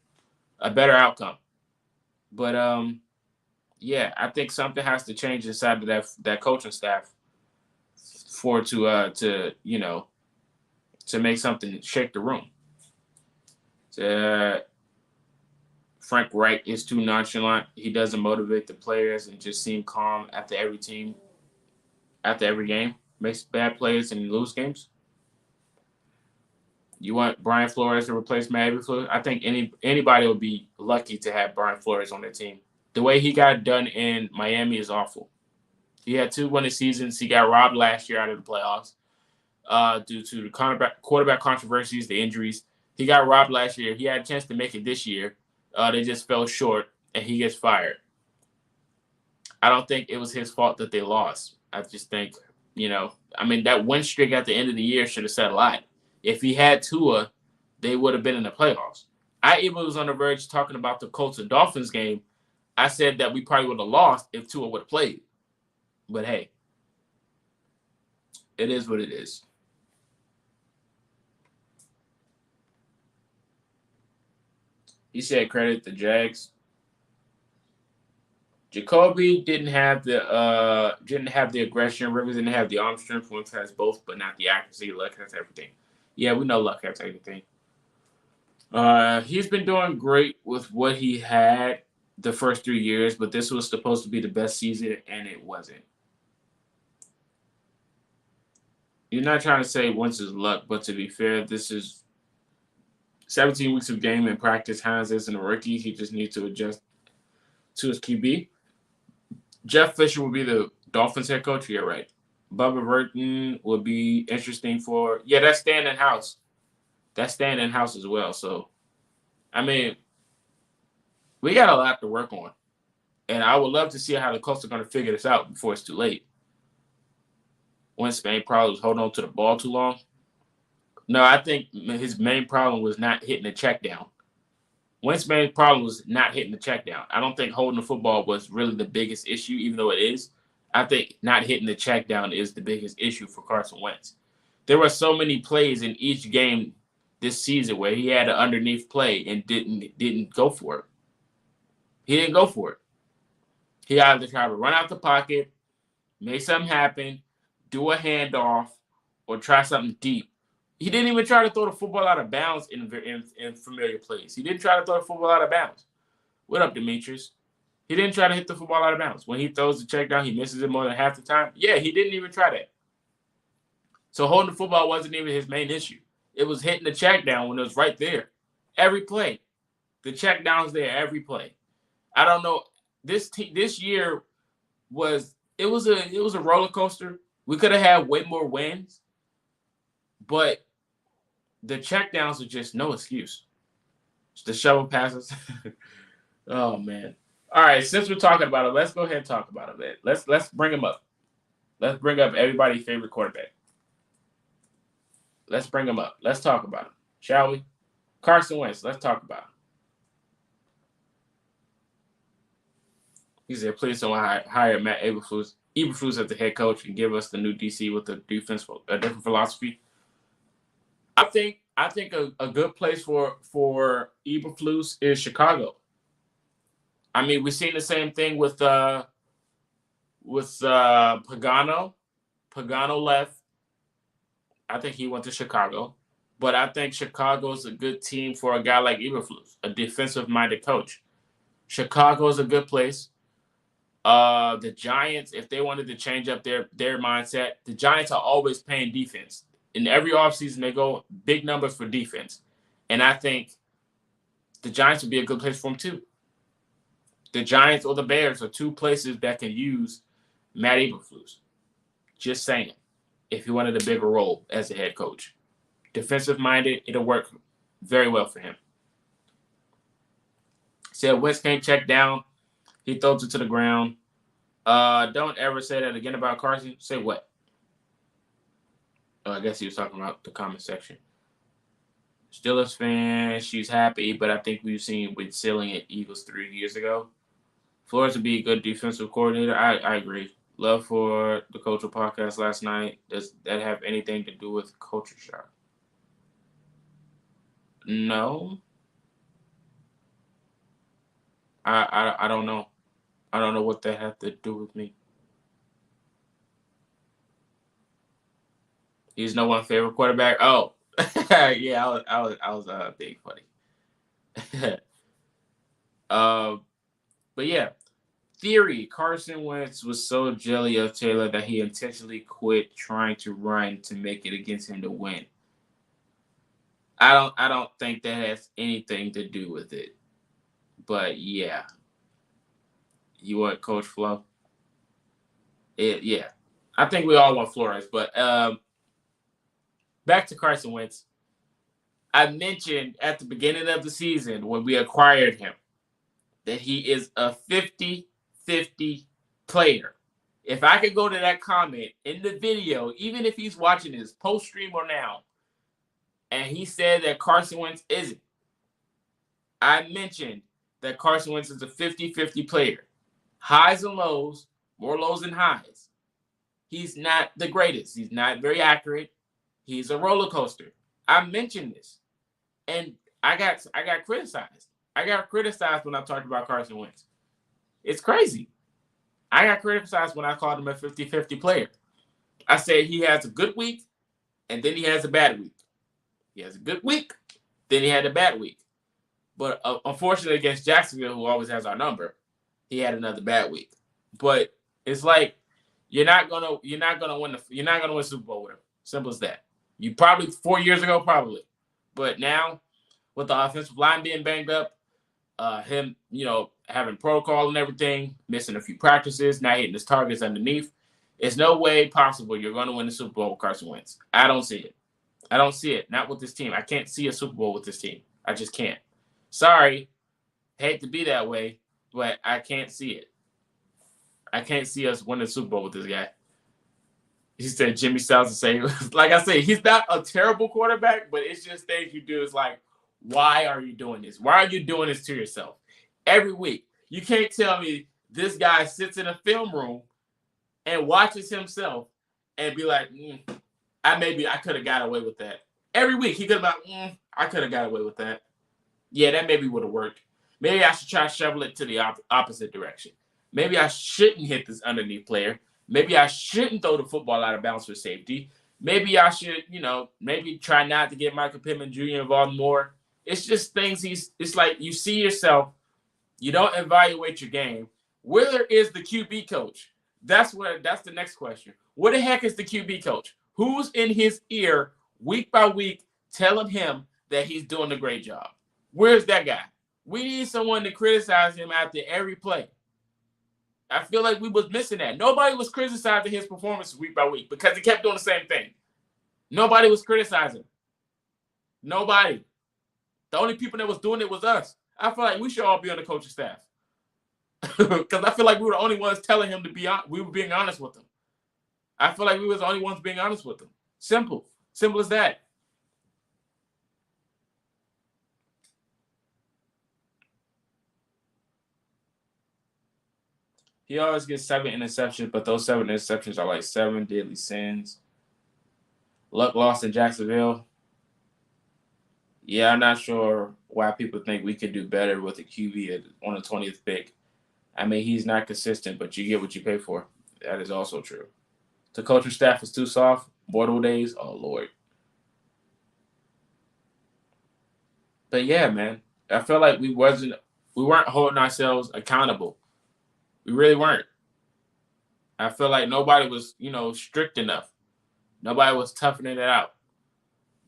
a better outcome. But yeah, I think something has to change inside of that coaching staff to make something shake the room. Frank Reich is too nonchalant. He doesn't motivate the players and just seem calm after every game. Makes bad plays and lose games. You want Brian Flores to replace Matt Eberflus? I think anybody would be lucky to have Brian Flores on their team. The way he got done in Miami is awful. He had 2 winning seasons. He got robbed last year out of the playoffs due to the quarterback controversies, the injuries. He got robbed last year. He had a chance to make it this year. They just fell short, and he gets fired. I don't think it was his fault that they lost. I just think, that win streak at the end of the year should have said a lot. If he had Tua, they would have been in the playoffs. I even was on the verge talking about the Colts and Dolphins game. I said that we probably would have lost if Tua would have played. But hey, it is what it is. He said credit the Jags. Jacoby didn't have the aggression. Rivers didn't have the arm strength. Wentz has both, but not the accuracy. Luck has everything. Yeah, we know Luck has everything. He's been doing great with what he had the first 3 years, but this was supposed to be the best season, and it wasn't. You're not trying to say Wentz is luck, but to be fair, this is 17 weeks of game and practice. Hines isn't a rookie. He just needs to adjust to his QB. Jeff Fisher will be the Dolphins head coach. Yeah, right. Bubba Burton will be interesting that's staying in-house. That's staying in-house as well. So, I mean, we got a lot to work on. And I would love to see how the Colts are going to figure this out before it's too late. Wentz's main problem was holding on to the ball too long. No, I think his main problem was not hitting the check down. Wentz's main problem was not hitting the check down. I don't think holding the football was really the biggest issue, even though it is. I think not hitting the check down is the biggest issue for Carson Wentz. There were so many plays in each game this season where he had an underneath play and didn't go for it. He didn't go for it. He either tried to run out the pocket, make something happen, do a handoff, or try something deep. He didn't even try to throw the football out of bounds in familiar plays. He didn't try to throw the football out of bounds. What up, Demetrius? He didn't try to hit the football out of bounds. When he throws the check down, he misses it more than half the time. Yeah, he didn't even try that. So holding the football wasn't even his main issue. It was hitting the check down when it was right there. Every play. The check down's there every play. I don't know. This year was a roller coaster. We could have had way more wins, but the checkdowns are just no excuse. The shovel passes. Oh man. All right, since we're talking about it, let's go ahead and talk about it, man. Let's bring him up. Let's bring up everybody's favorite quarterback. Let's bring him up. Let's talk about him, shall we? Carson Wentz. Let's talk about him. He said, "Please don't hire Matt Eberflus as the head coach and give us the new DC with a different philosophy." I think a good place for Eberflus is Chicago. I mean, we've seen the same thing with Pagano. Pagano left. I think he went to Chicago. But I think Chicago is a good team for a guy like Eberflus, a defensive-minded coach. Chicago is a good place. The Giants, if they wanted to change up their mindset, the Giants are always paying defense. In every offseason, they go big numbers for defense. And I think the Giants would be a good place for him too. The Giants or the Bears are two places that can use Matt Eberflus. Just saying. If he wanted a bigger role as a head coach. Defensive-minded, it'll work very well for him. Said Wentz can't check down. He throws it to the ground. Don't ever say that again about Carson. Say what? Oh, I guess he was talking about the comment section. Steelers fan, she's happy, but I think we've seen with Silling at Eagles 3 years ago. Flores would be a good defensive coordinator. I agree. Love for the Culture podcast last night. Does that have anything to do with Culture Shock? No. I don't know. I don't know what that had to do with me. He's no one favorite quarterback. Oh, yeah, I was being funny. But yeah, theory: Carson Wentz was so jelly of Taylor that he intentionally quit trying to run to make it against him to win. I don't think that has anything to do with it. But yeah. You want Coach Flo? Yeah. I think we all want Flores, but back to Carson Wentz. I mentioned at the beginning of the season when we acquired him that he is a 50-50 player. If I could go to that comment in the video, even if he's watching this post-stream or now, and he said that Carson Wentz isn't, I mentioned that Carson Wentz is a 50-50 player. Highs and lows, more lows than highs. He's not the greatest. He's not very accurate. He's a roller coaster. I mentioned this, and I got criticized. I got criticized when I talked about Carson Wentz. It's crazy. I got criticized when I called him a 50-50 player. I said he has a good week, and then he has a bad week. He has a good week, then he had a bad week. But unfortunately, against Jacksonville, who always has our number, he had another bad week. But it's like you're not gonna win Super Bowl with him. Simple as that. You probably 4 years ago, probably. But now, with the offensive line being banged up, him, having protocol and everything, missing a few practices, not hitting his targets underneath, it's no way possible you're going to win the Super Bowl with Carson Wentz. I don't see it. I don't see it. Not with this team. I can't see a Super Bowl with this team. I just can't. Sorry. Hate to be that way, but I can't see it. I can't see us winning the Super Bowl with this guy. He said Jimmy Styles the same. Like I said, he's not a terrible quarterback, but it's just things you do. It's like, why are you doing this? Why are you doing this to yourself? Every week. You can't tell me this guy sits in a film room and watches himself and be like, I could have got away with that. Every week he could have been, I could have got away with that. Yeah, that maybe would have worked. Maybe I should try to shovel it to the opposite direction. Maybe I shouldn't hit this underneath player. Maybe I shouldn't throw the football out of bounds for safety. Maybe I should, maybe try not to get Michael Pittman Jr. involved more. It's just things it's like you see yourself, you don't evaluate your game. Where is the QB coach? That's the next question. Where the heck is the QB coach? Who's in his ear week by week telling him that he's doing a great job? Where's that guy? We need someone to criticize him after every play. I feel like we was missing that. Nobody was criticizing his performance week by week because he kept doing the same thing. Nobody was criticizing. Nobody. The only people that was doing it was us. I feel like we should all be on the coaching staff. Because I feel like we were the only ones telling him to be on. We were being honest with him. I feel like we was the only ones being honest with him. Simple. Simple as that. He always gets 7 interceptions, but those 7 interceptions are like 7 deadly sins. Luck lost in Jacksonville. Yeah, I'm not sure why people think we could do better with a QB on the 20th pick. I mean, he's not consistent, but you get what you pay for. That is also true. The coaching staff is too soft. Mortal days, oh Lord. But yeah, man, I feel like we weren't holding ourselves accountable. We really weren't. I feel like nobody was, strict enough. Nobody was toughening it out.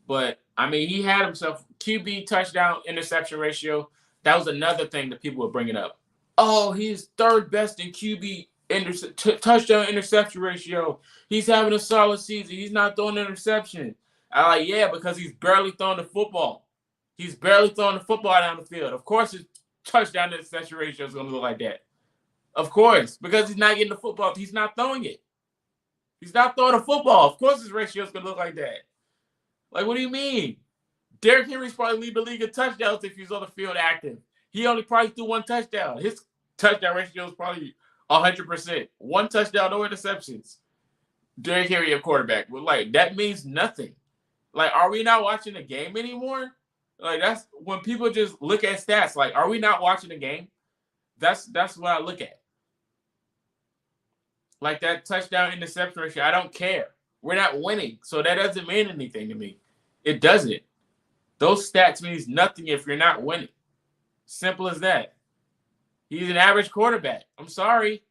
But I mean, he had himself QB touchdown interception ratio. That was another thing that people were bringing up. Oh, he's third best in QB touchdown interception ratio. He's having a solid season. He's not throwing an interception. I like, yeah, because he's barely throwing the football. He's barely throwing the football down the field. Of course, his touchdown interception ratio is going to look like that. Of course, because he's not getting the football. He's not throwing it. He's not throwing the football. Of course, his ratio is going to look like that. Like, what do you mean? Derrick Henry's probably lead the league in touchdowns if he's on the field active. He only probably threw 1 touchdown. His touchdown ratio is probably 100%. 1 touchdown, no interceptions. Derrick Henry, a quarterback. Well, like, that means nothing. Like, are we not watching the game anymore? Like, that's when people just look at stats. Like, are we not watching the game? That's what I look at. Like, that touchdown interception ratio, I don't care. We're not winning, so that doesn't mean anything to me. It doesn't. Those stats means nothing if you're not winning. Simple as that. He's an average quarterback. I'm sorry.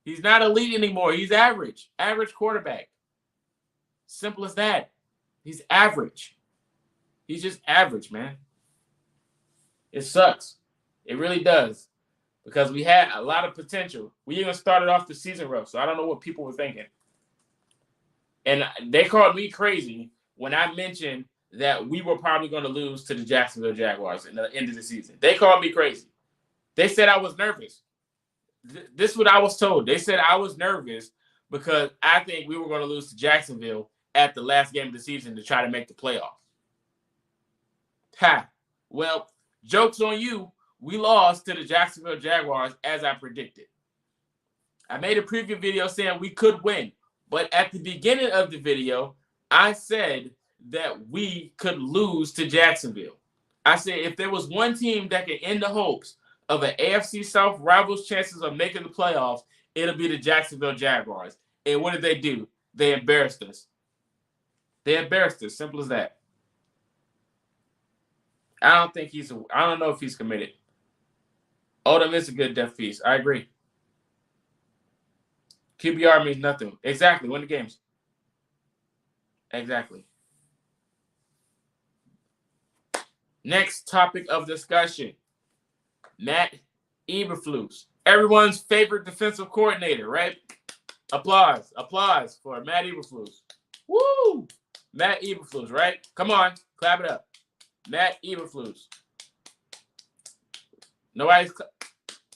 He's not elite anymore. He's average. Average quarterback. Simple as that. He's average. He's just average, man. It sucks. It really does. Because we had a lot of potential. We even started off the season rough, so I don't know what people were thinking. And they called me crazy when I mentioned that we were probably going to lose to the Jacksonville Jaguars at the end of the season. They called me crazy. They said I was nervous. This is what I was told. They said I was nervous because I think we were going to lose to Jacksonville at the last game of the season to try to make the playoffs. Ha. Well, joke's on you. We lost to the Jacksonville Jaguars as I predicted. I made a preview video saying we could win. But at the beginning of the video, I said that we could lose to Jacksonville. I said if there was one team that could end the hopes of an AFC South rival's chances of making the playoffs, it'll be the Jacksonville Jaguars. And what did they do? They embarrassed us. They embarrassed us. Simple as that. I don't know if he's committed. Odom is a good depth piece. I agree. QBR means nothing. Exactly. Win the games. Exactly. Next topic of discussion. Matt Eberflus. Everyone's favorite defensive coordinator, right? Applause. Applause for Matt Eberflus. Woo! Matt Eberflus, right? Come on. Clap it up. Matt Eberflus.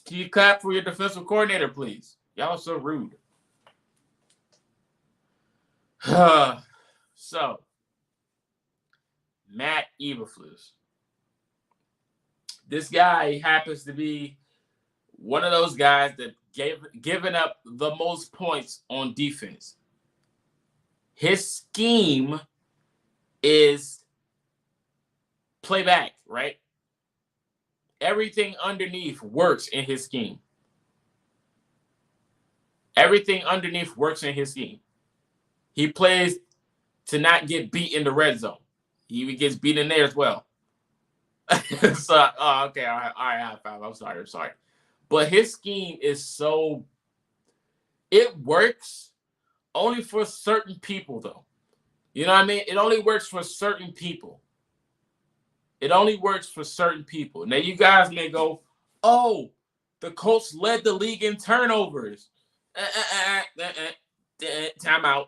Can you clap for your defensive coordinator, please? Y'all are so rude. So, Matt Eberflus. This guy happens to be one of those guys that given up the most points on defense. His scheme is playback, right? Everything underneath works in his scheme. Everything underneath works in his scheme. He plays to not get beat in the red zone. He even gets beat in there as well. So, okay, all right, high five. I'm sorry. But his scheme is it works only for certain people, though. You know what I mean? It only works for certain people. Now, you guys may go, oh, the Colts led the league in turnovers. Timeout.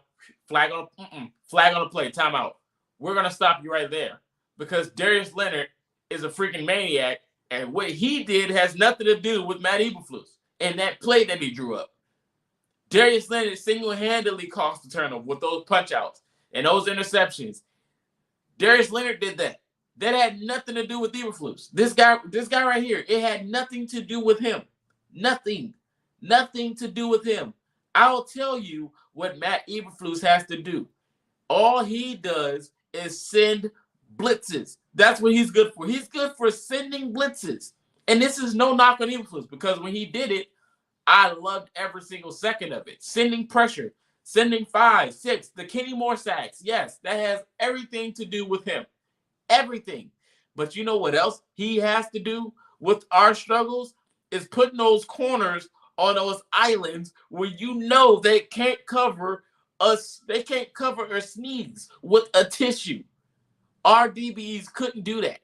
Flag on the play. Timeout. We're going to stop you right there because Darius Leonard is a freaking maniac, and what he did has nothing to do with Matt Eberflus and that play that he drew up. Darius Leonard single-handedly caused the turnover with those punch-outs and those interceptions. Darius Leonard did that. That had nothing to do with Eberflus. This guy right here, it had nothing to do with him. Nothing to do with him. I'll tell you what Matt Eberflus has to do. All he does is send blitzes. That's what he's good for. He's good for sending blitzes. And this is no knock on Eberflus, because when he did it, I loved every single second of it. Sending pressure, sending 5, 6, the Kenny Moore sacks. Yes, that has everything to do with him. Everything. But you know what else he has to do with our struggles is putting those corners on those islands where you know they can't cover us. They can't cover or sneeze with a tissue. Our DBs couldn't do that.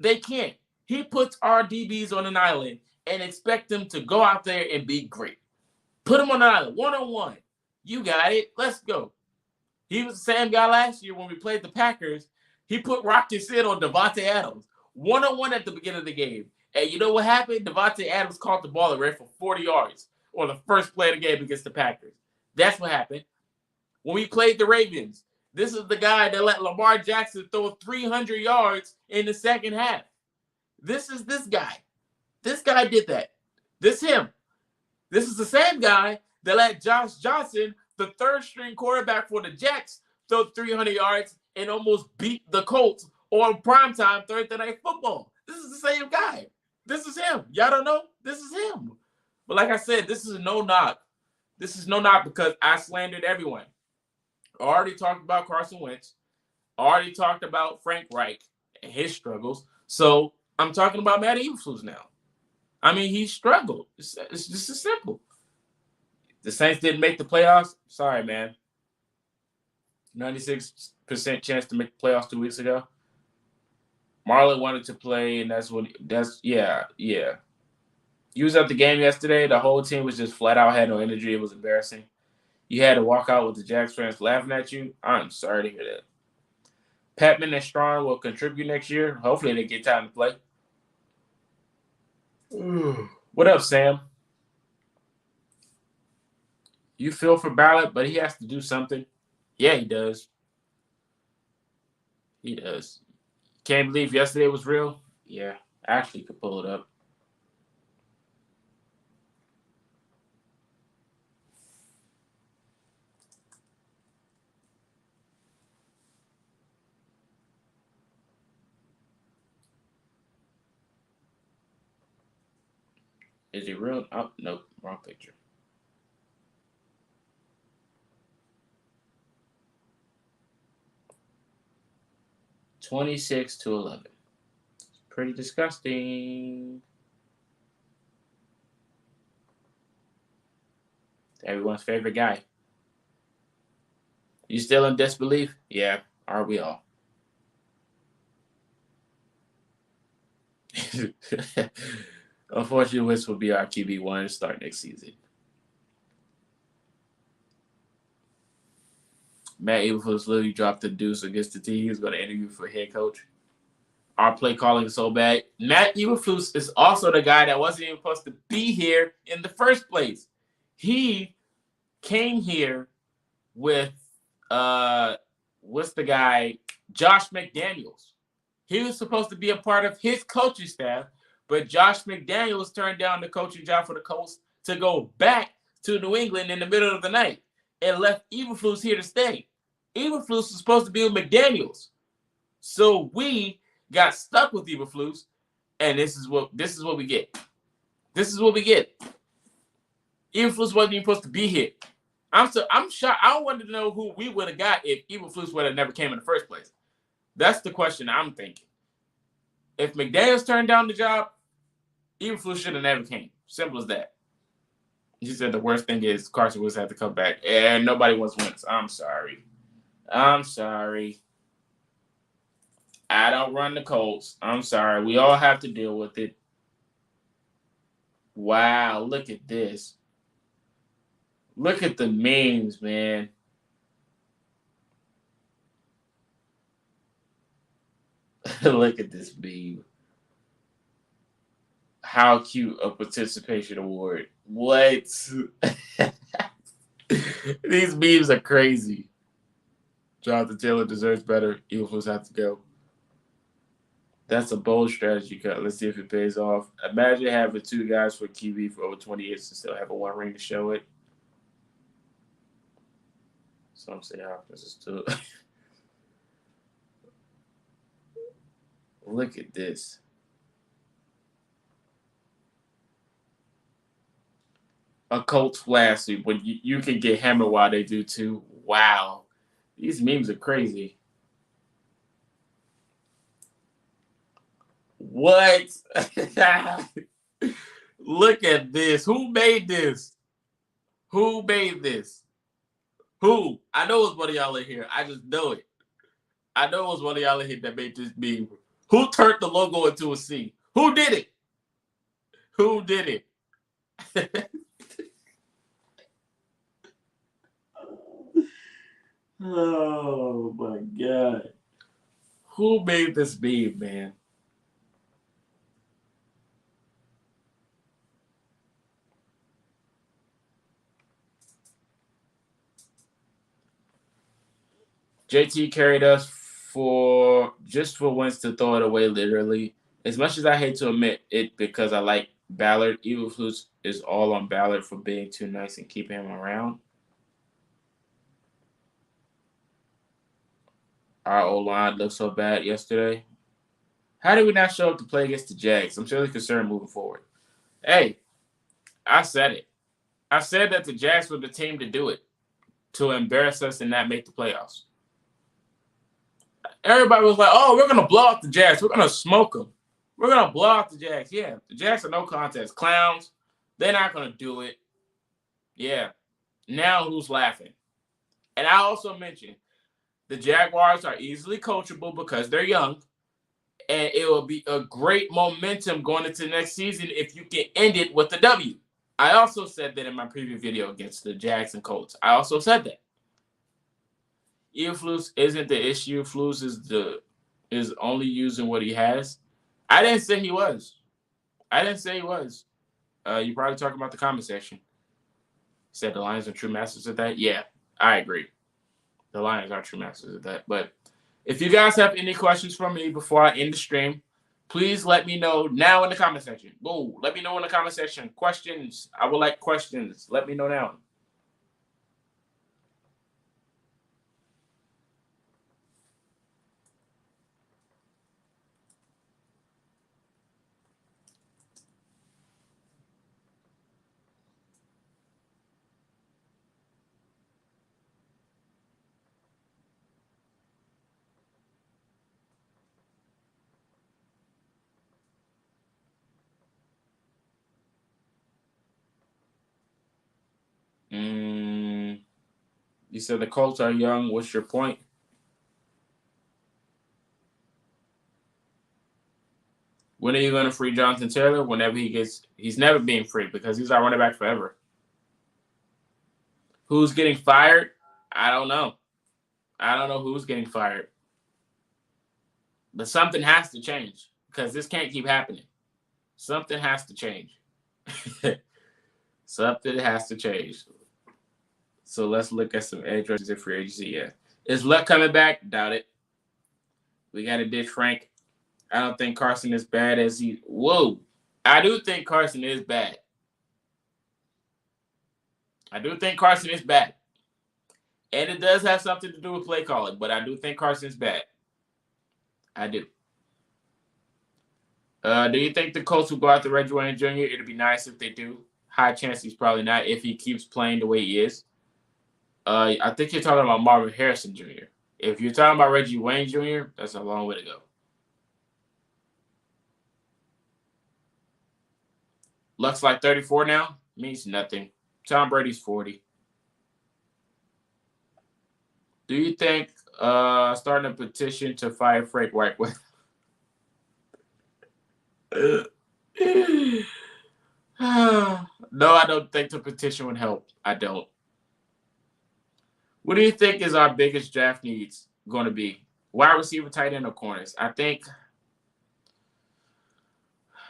They can't. He puts our DBs on an island and expect them to go out there and be great. Put them on an island, one-on-one. You got it. Let's go. He was the same guy last year when we played the Packers. He put Rocky Sid on Devontae Adams, one-on-one at the beginning of the game. And you know what happened? Devontae Adams caught the ball and ran for 40 yards on the first play of the game against the Packers. That's what happened. When we played the Ravens, this is the guy that let Lamar Jackson throw 300 yards in the second half. This is this guy. This guy did that. This him. This is the same guy that let Josh Johnson, the third-string quarterback for the Jets, throw 300 yards and almost beat the Colts on primetime Thursday Night Football. This is the same guy. This is him. Y'all don't know? This is him. But like I said, this is no knock. This is no knock because I slandered everyone. I already talked about Carson Wentz. I already talked about Frank Reich and his struggles. So I'm talking about Matt Eberflus now. I mean, he struggled. It's just as simple. The Saints didn't make the playoffs. Sorry, man. 96% chance to make the playoffs 2 weeks ago. Marlon wanted to play, and yeah. You was at the game yesterday. The whole team was just flat out, had no energy. It was embarrassing. You had to walk out with the Jags fans laughing at you. I'm sorry to hear that. Patman and Strong will contribute next year. Hopefully they get time to play. What up, Sam? You feel for Ballard, but he has to do something. Yeah, he does. He does. Can't believe yesterday was real? Yeah, I actually could pull it up. Is it real? Oh, nope, wrong picture. $26-11. It's pretty disgusting. Everyone's favorite guy. You still in disbelief? Yeah, are we all? Unfortunately, Wentz will be our QB1 start next season. Matt Eberflus literally dropped the deuce against the team. He was going to interview for head coach. Our play calling is so bad. Matt Eberflus is also the guy that wasn't even supposed to be here in the first place. He came here with what's the guy? Josh McDaniels. He was supposed to be a part of his coaching staff, but Josh McDaniels turned down the coaching job for the Colts to go back to New England in the middle of the night and left Eberflus here to stay. Eberflus was supposed to be with McDaniels. So we got stuck with Eberflus, and this is what we get. This is what we get. Eberflus wasn't even supposed to be here. I'm shocked. I wanted to know who we would have got if Eberflus would have never came in the first place. That's the question I'm thinking. If McDaniels turned down the job, Eberflus should have never came. Simple as that. He said the worst thing is Carson Wentz had to come back, and nobody wants Wentz. I'm sorry. I don't run the Colts. I'm sorry. We all have to deal with it. Wow, look at this. Look at the memes, man. Look at this meme. How cute a participation award. What? These memes are crazy. Jonathan Taylor deserves better. Eagles have to go. That's a bold strategy cut. Let's see if it pays off. Imagine having two guys for QB for over 20 years and still having one ring to show it. Some say this is too. Look at this. A Colts flash suit, but you can get hammered while they do too. Wow. These memes are crazy. What? Look at this. Who made this? Who made this? Who? I know it was one of y'all in here. I just know it. I know it was one of y'all in here that made this meme. Who turned the logo into a C? Who did it? Who did it? Oh my God. Who made this meme, man? JT carried us for Wentz to throw it away, literally. As much as I hate to admit it because I like Ballard, Evilflus is all on Ballard for being too nice and keeping him around. Our O-line looked so bad yesterday. How did we not show up to play against the Jags? I'm really concerned moving forward. Hey, I said it. I said that the Jags were the team to do it, to embarrass us and not make the playoffs. Everybody was like, oh, we're going to blow out the Jags. We're going to smoke them. We're going to blow out the Jags. Yeah, the Jags are no contest. Clowns. They're not going to do it. Yeah. Now who's laughing? And I also mentioned the Jaguars are easily coachable because they're young. And it will be a great momentum going into the next season if you can end it with a W. I also said that in my previous video against the Jags and Colts. I also said that. Earflus isn't the issue. Flus is only using what he has. I didn't say he was. You probably talking about the comment section. Said the Lions are true masters of that. Yeah, I agree. The Lions are true masters of that. But if you guys have any questions for me before I end the stream, please let me know now in the comment section. Whoa, let me know in the comment section. Questions. I would like questions. Let me know now. You said the Colts are young. What's your point? When are you going to free Jonathan Taylor? Whenever he's never being free because he's our running back forever. Who's getting fired? I don't know. I don't know who's getting fired. But something has to change because this can't keep happening. Something has to change. Something has to change. So let's look at some edge rushers in free agency. Yeah. Is Luck coming back? Doubt it. We got to ditch Frank. I don't think Carson is bad as he. Whoa. I do think Carson is bad. And it does have something to do with play calling, but I do think Carson is bad. I do. Do you think the Colts will go after Reggie Wayne Jr.? It'd be nice if they do. High chance he's probably not if he keeps playing the way he is. I think you're talking about Marvin Harrison Jr. If you're talking about Reggie Wayne Jr., that's a long way to go. Luck's like 34 now. Means nothing. Tom Brady's 40. Do you think starting a petition to fire Frank Reich with? No, I don't think the petition would help. I don't. What do you think is our biggest draft needs going to be? Wide receiver, tight end, or corners? I think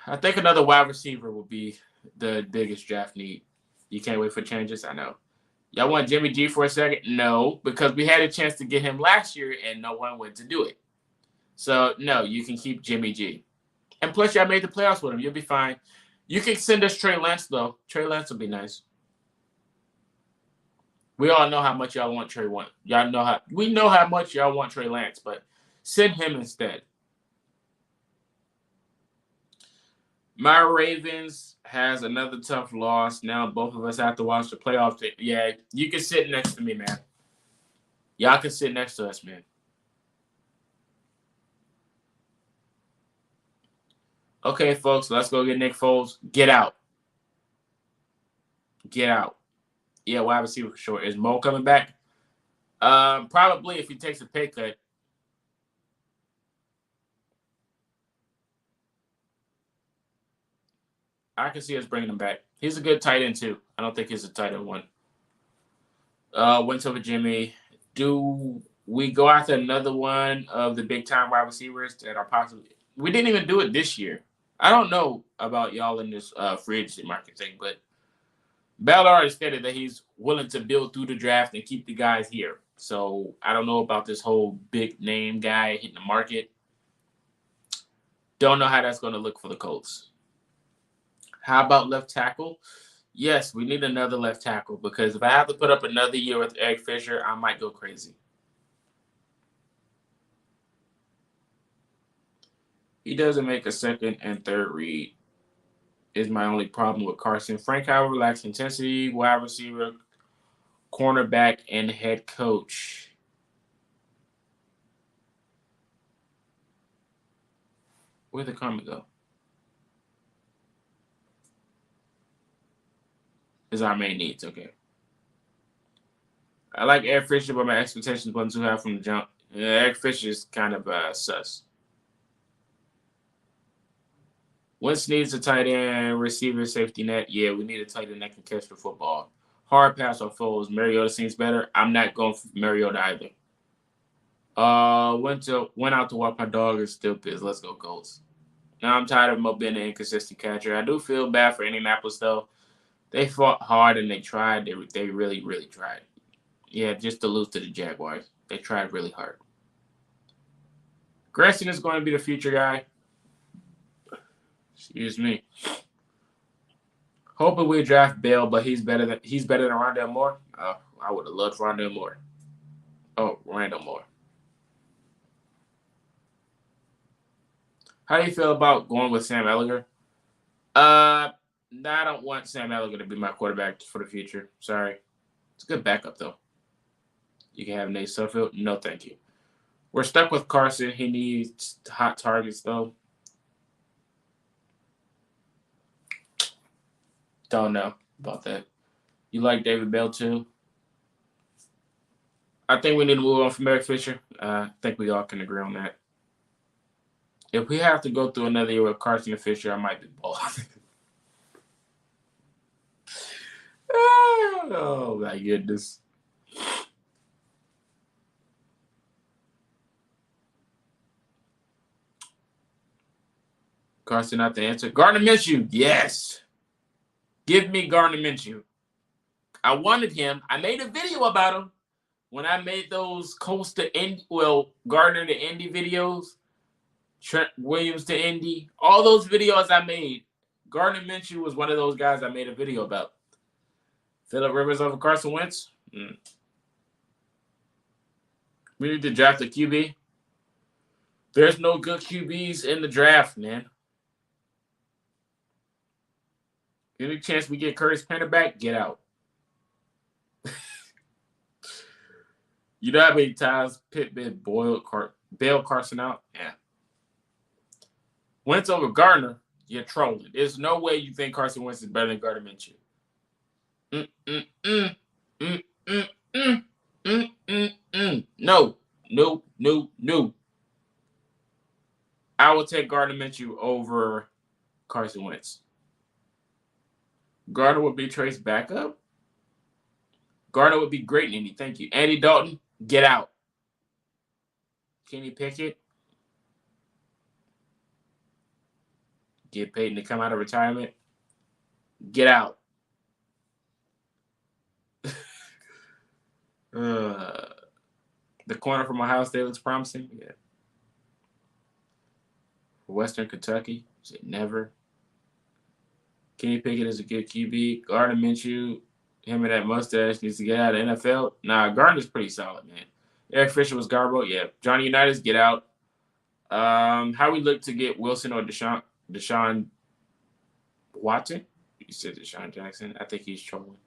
I think another wide receiver will be the biggest draft need. You can't wait for changes? I know. Y'all want Jimmy G for a second? No, because we had a chance to get him last year and no one went to do it. So, no, you can keep Jimmy G. And plus, y'all made the playoffs with him. You'll be fine. You can send us Trey Lance, though. Trey Lance will be nice. We all know how much y'all want Trey Lance. We know how much y'all want Trey Lance, but send him instead. My Ravens has another tough loss. Now both of us have to watch the playoffs. Yeah, you can sit next to me, man. Y'all can sit next to us, man. Okay, folks, let's go get Nick Foles. Get out. Get out. Yeah, wide receiver for sure. Is Mo coming back? Probably if he takes a pay cut. I can see us bringing him back. He's a good tight end, too. I don't think he's a tight end one. Wentz over Jimmy. Do we go after another one of the big-time wide receivers that are possibly – we didn't even do it this year. I don't know about y'all in this free agency market thing, but Ballard already stated that he's willing to build through the draft and keep the guys here. So I don't know about this whole big-name guy hitting the market. Don't know how that's going to look for the Colts. How about left tackle? Yes, we need another left tackle because if I have to put up another year with Eric Fisher, I might go crazy. He doesn't make a second and third read is my only problem with Carson. Frank Howard lacks intensity, wide receiver, cornerback, and head coach. Where'd the comment go? Is our main needs, okay. I like Eric Fisher, but my expectations wasn't too high from the jump. Eric Fisher is kind of sus. Wentz needs a tight end, receiver, safety net. Yeah, we need a tight end that can catch the football. Hard pass or Foles. Mariota seems better. I'm not going for Mariota either. Went out to walk my dog and still pissed. Let's go, Colts. Now I'm tired of Mo being an inconsistent catcher. I do feel bad for Indianapolis, though. They fought hard and they tried. They really, really tried. Yeah, just to lose to the Jaguars. They tried really hard. Grayson is going to be the future guy. Excuse me. Hoping we draft Bell, but he's better than Rondale Moore. I would have loved Rondale Moore. Oh, Randall Moore. How do you feel about going with Sam Ehlinger? I don't want Sam Ehlinger to be my quarterback for the future. Sorry. It's a good backup, though. You can have Nate Suffield. No, thank you. We're stuck with Carson. He needs hot targets, though. Don't know about that. You like David Bell, too? I think we need to move on from Eric Fisher. I think we all can agree on that. If we have to go through another year with Carson and Fisher, I might be bald. Oh, my goodness. Carson not the answer. Gardner Minshew, yes. Give me Gardner Minshew. I wanted him. I made a video about him when I made those Colts to Indy, Gardner to Indy videos, Trent Williams to Indy, all those videos I made. Gardner Minshew was one of those guys I made a video about. Phillip Rivers over Carson Wentz. We need to draft a QB. There's no good QBs in the draft, man. Any chance we get Curtis Pender back? Get out. You know how many times Pittman bailed Carson out? Yeah. Wentz over Gardner, you're trolling. There's no way you think Carson Wentz is better than Gardner Minshew. No. I will take Gardner Minshew over Carson Wentz. Gardner would be Trace backup. Gardner would be great in Indy. Thank you. Andy Dalton, get out. Kenny Pickett. get Peyton to come out of retirement. Get out. The corner from Ohio State looks promising. Yeah. Western Kentucky, said never. Kenny Pickett is a good QB. Gardner Minshew, him and that mustache needs to get out of the NFL. Nah, Gardner's pretty solid, man. Eric Fisher was Garbo. Yeah. Johnny Unitas, get out. How we look to get Wilson or Deshaun Watson? You said Deshaun Jackson. I think he's trolling.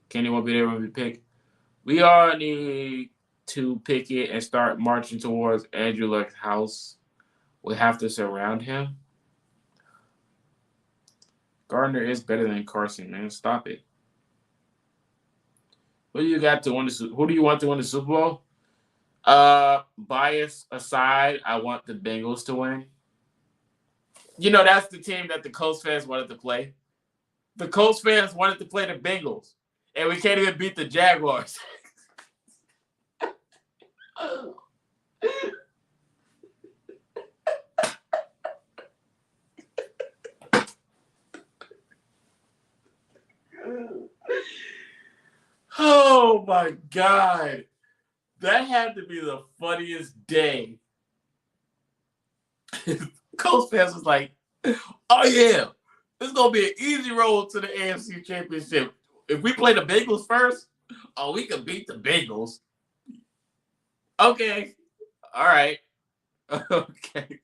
Kenny won't be there when we pick. We all need to pick it and start marching towards Andrew Luck's house. We have to surround him. Gardner is better than Carson, man. Stop it. Who do you got to win who do you want to win the Super Bowl? Bias aside, I want the Bengals to win. You know, that's the team that the Colts fans wanted to play. The Colts fans wanted to play the Bengals, and we can't even beat the Jaguars. Oh my God. That had to be the funniest day. Colts fans was like, oh yeah, this is going to be an easy road to the AFC Championship. If we play the Bengals first, oh, we can beat the Bengals. Okay. All right. Okay.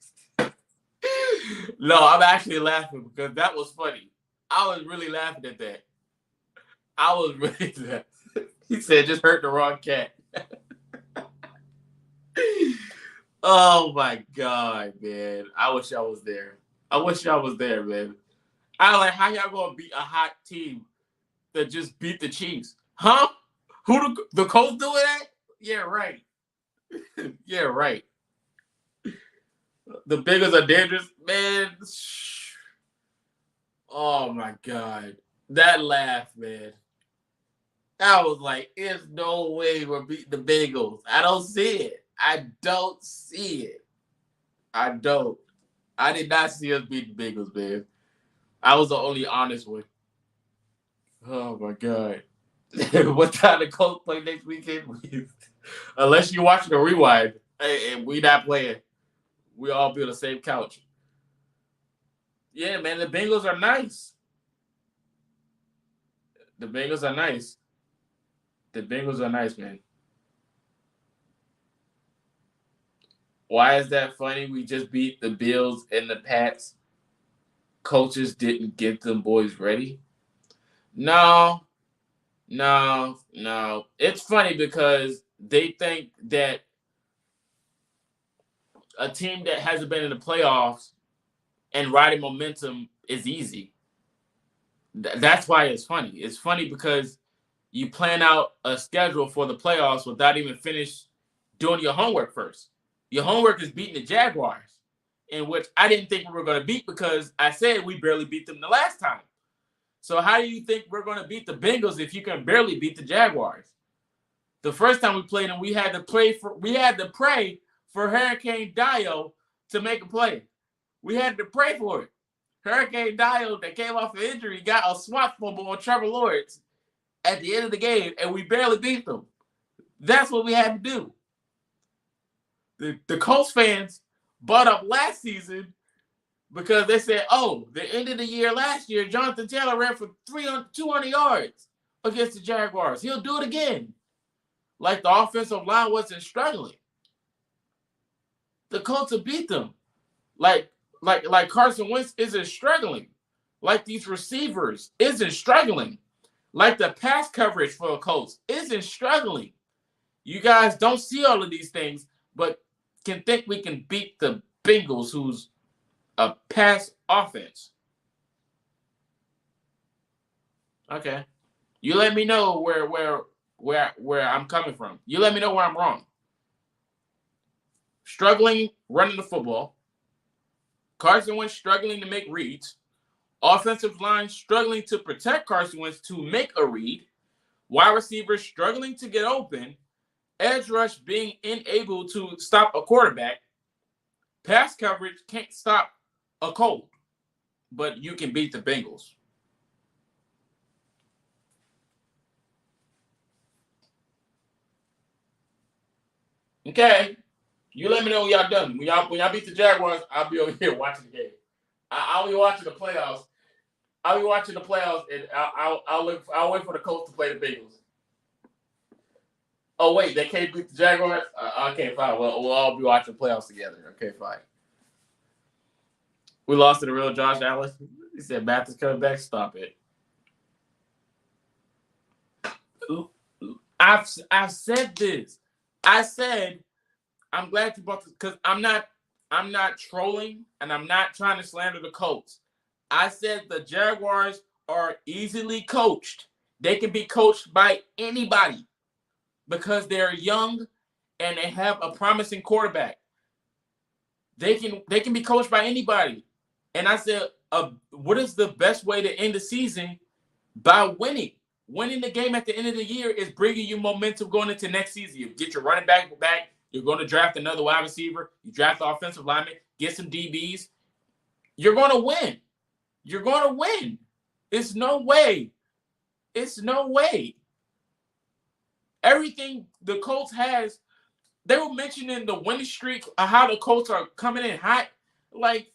No, I'm actually laughing because that was funny. I was really laughing at that. I was really laughing. He said, just hurt the wrong cat. Oh, my God, man. I wish I was there. I wish I was there, man. I like, how y'all going to beat a hot team that just beat the Chiefs? Huh? Who the Colts doing that? Yeah, right. Yeah, right. The Bengals are dangerous, man. Oh my God, that laugh, man. I was like, "There's no way we're beating the Bengals." I don't see it. I don't see it. I don't. I did not see us beat the Bengals, man. I was the only honest one. Oh my God. What time the Colts play next weekend? Unless you're watching a rewind, and we not playing, we all be on the same couch. Yeah, man, the Bengals are nice. The Bengals are nice. The Bengals are nice, man. Why is that funny? We just beat the Bills and the Pats. Coaches didn't get them boys ready. No. It's funny because they think that a team that hasn't been in the playoffs and riding momentum is easy. That's why it's funny. It's funny because you plan out a schedule for the playoffs without even finish doing your homework first. Your homework is beating the Jaguars, in which I didn't think we were going to beat because I said we barely beat them the last time. So how do you think we're going to beat the Bengals if you can barely beat the Jaguars? The first time we played them, we had to pray for Hurricane Dio to make a play. We had to pray for it. Hurricane Dio that came off an injury got a swat fumble on Trevor Lawrence at the end of the game, and we barely beat them. That's what we had to do. The Colts fans bought up last season because they said, oh, the end of the year last year, Jonathan Taylor ran for 200 yards against the Jaguars. He'll do it again. Like the offensive line wasn't struggling. The Colts will beat them. Like Carson Wentz isn't struggling. Like these receivers isn't struggling. Like the pass coverage for the Colts isn't struggling. You guys don't see all of these things, but can think we can beat the Bengals, who's a pass offense. Okay. You let me know where I'm coming from. You let me know where I'm wrong. Struggling running the football. Carson Wentz struggling to make reads. Offensive line struggling to protect Carson Wentz to make a read. Wide receivers struggling to get open. Edge rush being unable to stop a quarterback. Pass coverage can't stop a Colt, but you can beat the Bengals. Okay, you let me know when y'all done. When y'all beat the Jaguars, I'll be over here watching the game. I'll be watching the playoffs. I'll be watching the playoffs, and I'll wait for the Colts to play the Bengals. Oh wait, they can't beat the Jaguars. Okay, fine. We'll all be watching playoffs together. Okay, fine. We lost to the real Josh Allen. He said Mathis coming back. Stop it. I've said this. I said I'm glad you brought this because I'm not trolling and I'm not trying to slander the Colts. I said the Jaguars are easily coached. They can be coached by anybody because they're young and they have a promising quarterback. They can be coached by anybody. And I said, what is the best way to end the season? By winning. Winning the game at the end of the year is bringing you momentum going into next season. You get your running back. You're going to draft another wide receiver. You draft the offensive lineman. Get some DBs. You're going to win. You're going to win. It's no way. It's no way. Everything the Colts has, they were mentioning the winning streak of how the Colts are coming in hot. Like,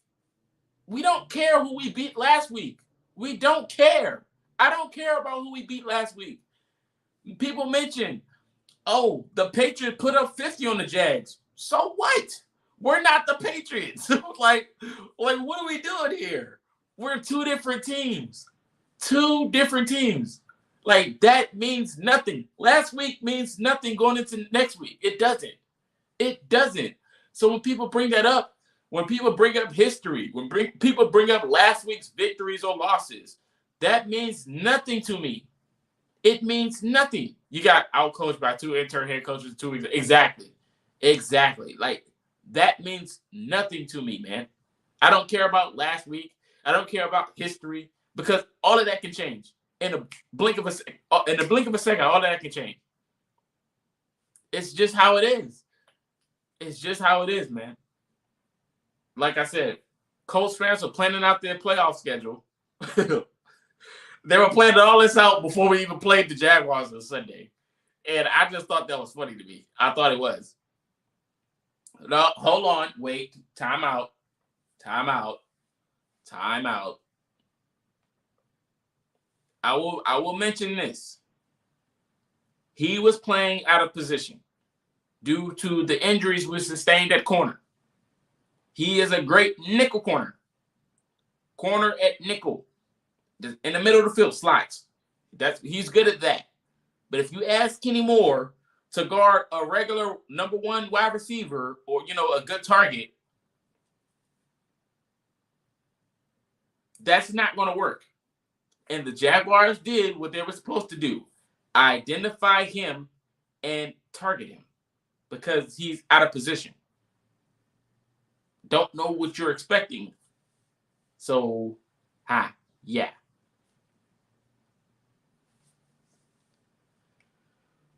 we don't care who we beat last week. We don't care. I don't care about who we beat last week. People mention, oh, the Patriots put up 50 on the Jags. So what? We're not the Patriots. like, what are we doing here? We're two different teams. Two different teams. Like, that means nothing. Last week means nothing going into next week. It doesn't. It doesn't. So when people bring that up, when people bring up history, people bring up last week's victories or losses, that means nothing to me. It means nothing. You got outcoached by two intern head coaches 2 weeks. Exactly. Like, that means nothing to me, man. I don't care about last week. I don't care about history because all of that can change in a blink of a second. All of that can change. It's just how it is. It's just how it is, man. Like I said, Colts fans are planning out their playoff schedule. They were planning all this out before we even played the Jaguars on Sunday. And I just thought that was funny to me. I thought it was. No, hold on. Wait. Time out. I will mention this. He was playing out of position due to the injuries we sustained at corner. He is a great nickel corner. Corner at nickel. In the middle of the field, slides. He's good at that. But if you ask Kenny Moore to guard a regular number one wide receiver or, a good target, that's not going to work. And the Jaguars did what they were supposed to do. Identify him and target him because he's out of position. Don't know what you're expecting. So, yeah.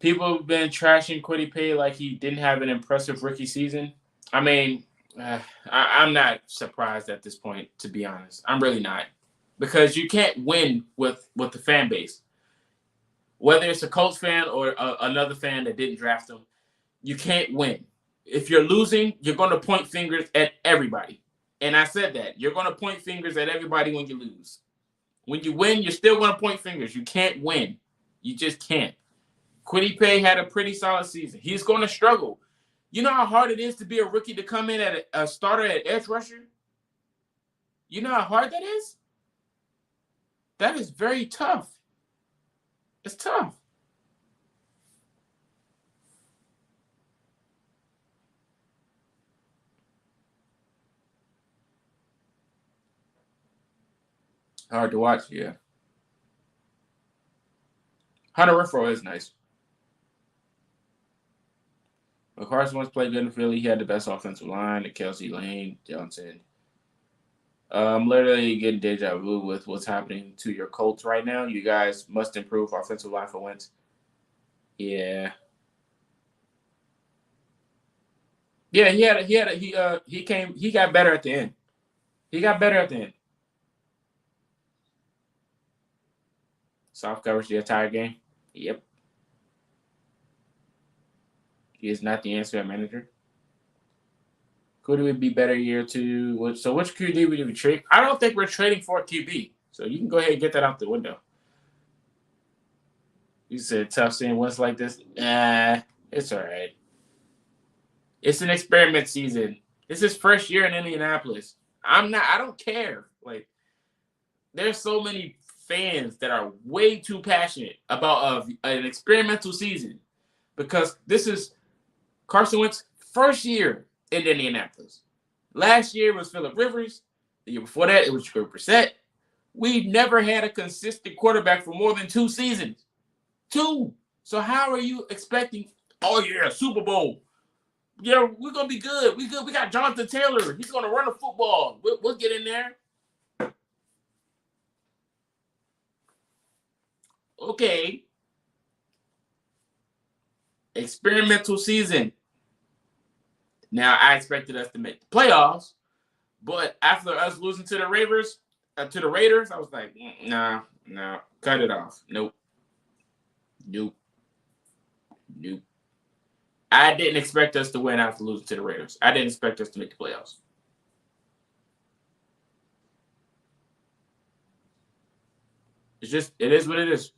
People have been trashing Kwity Paye like he didn't have an impressive rookie season. I mean, I'm not surprised at this point, to be honest. I'm really not. Because you can't win with the fan base. Whether it's a Colts fan or another fan that didn't draft him, you can't win. If you're losing, you're going to point fingers at everybody. And I said that. You're going to point fingers at everybody when you lose. When you win, you're still going to point fingers. You can't win. You just can't. Kwity Paye had a pretty solid season. He's going to struggle. You know how hard it is to be a rookie to come in at a starter at edge rusher? You know how hard that is? That is very tough. It's tough. Hard to watch, yeah. Hunter Renfrow is nice. But Carson Wentz played good in Philly. He had the best offensive line, the Kelsey Lane, Johnson. I'm literally getting deja vu with what's happening to your Colts right now. You guys must improve offensive line for Wentz. Yeah. Yeah, he got better at the end. He got better at the end. Soft coverage the entire game. Yep. He is not the answer at manager. Could it be better year two? So which QB would we trade? I don't think we're trading for a QB. So you can go ahead and get that out the window. You said tough seeing Wentz like this. It's all right. It's an experiment season. It's his first year in Indianapolis. I don't care. Like, there's so many fans that are way too passionate about an experimental season because this is Carson Wentz' first year in Indianapolis. Last year was Phillip Rivers. The year before that, it was Jacoby Brissett. We've never had a consistent quarterback for more than 2 seasons. 2. So how are you expecting, oh yeah, Super Bowl? Yeah, we're going to be good. We good. We got Jonathan Taylor. He's going to run the football. We'll get in there. Okay. Experimental season. Now, I expected us to make the playoffs, but after us losing to the Raiders, I was like, nah, cut it off. Nope. I didn't expect us to win after losing to the Raiders. I didn't expect us to make the playoffs. It is what it is.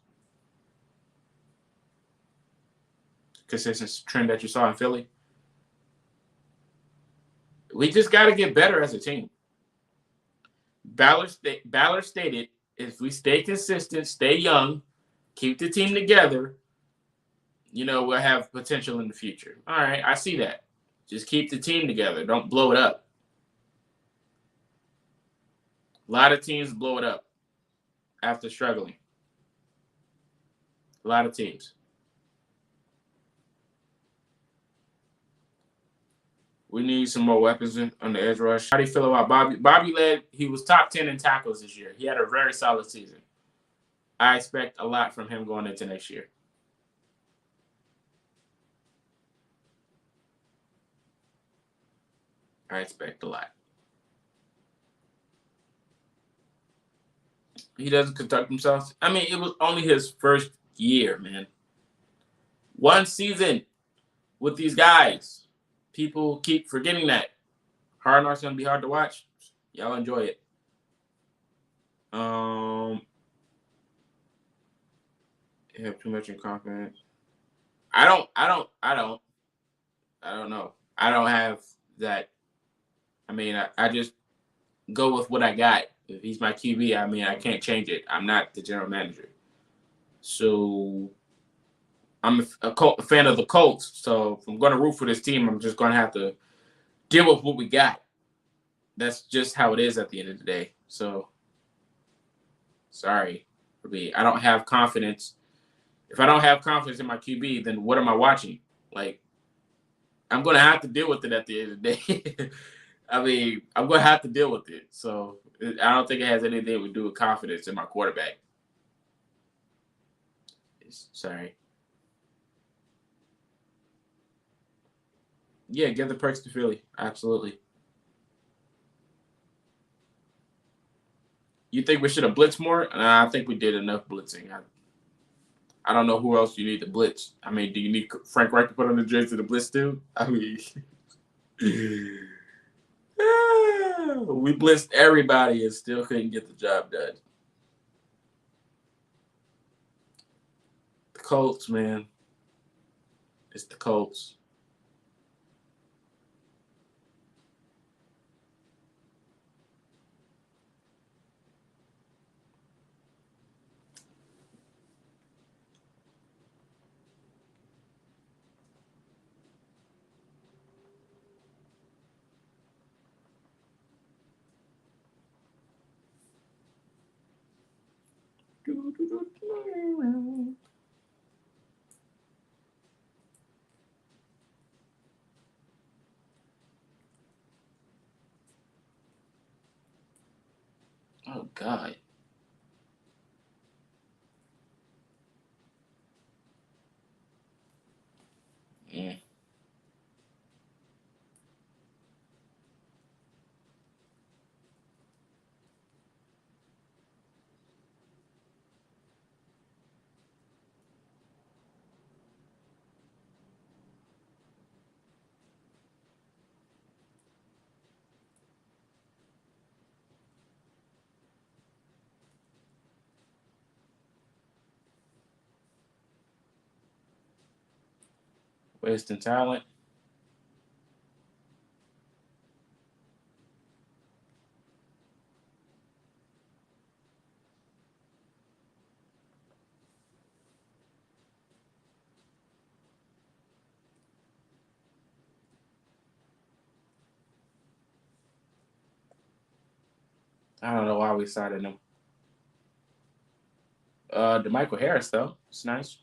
Consistent trend that you saw in Philly. We just got to get better as a team. Ballard stated, if we stay consistent, stay young, keep the team together, we'll have potential in the future. All right, I see that. Just keep the team together. Don't blow it up. A lot of teams blow it up after struggling. A lot of teams. We need some more weapons on the edge rush. How do you feel about Bobby? He was top 10 in tackles this year. He had a very solid season. I expect a lot from him going into next year. I expect a lot. He doesn't conduct himself. I mean, it was only his first year, man. 1 season with these guys. People keep forgetting that. Hard Knocks going to be hard to watch. Y'all enjoy it. You have too much in confidence. I don't know. I don't have that. I mean, I just go with what I got. If he's my QB, I mean, I can't change it. I'm not the general manager. So I'm a fan of the Colts. So if I'm going to root for this team, I'm just going to have to deal with what we got. That's just how it is at the end of the day. So sorry for me. I don't have confidence. If I don't have confidence in my QB, then what am I watching? Like, I'm going to have to deal with it at the end of the day. I mean, I'm going to have to deal with it. So I don't think it has anything to do with confidence in my quarterback. Sorry. Yeah, give the perks to Philly. Absolutely. You think we should have blitzed more? I think we did enough blitzing. I don't know who else you need to blitz. I mean, do you need Frank Reich to put on the jersey to blitz too? I mean, we blitzed everybody and still couldn't get the job done. The Colts, man. It's the Colts. Oh, God. Yeah. Wasting talent. I don't know why we cited him. DeMichael Harris though, it's nice.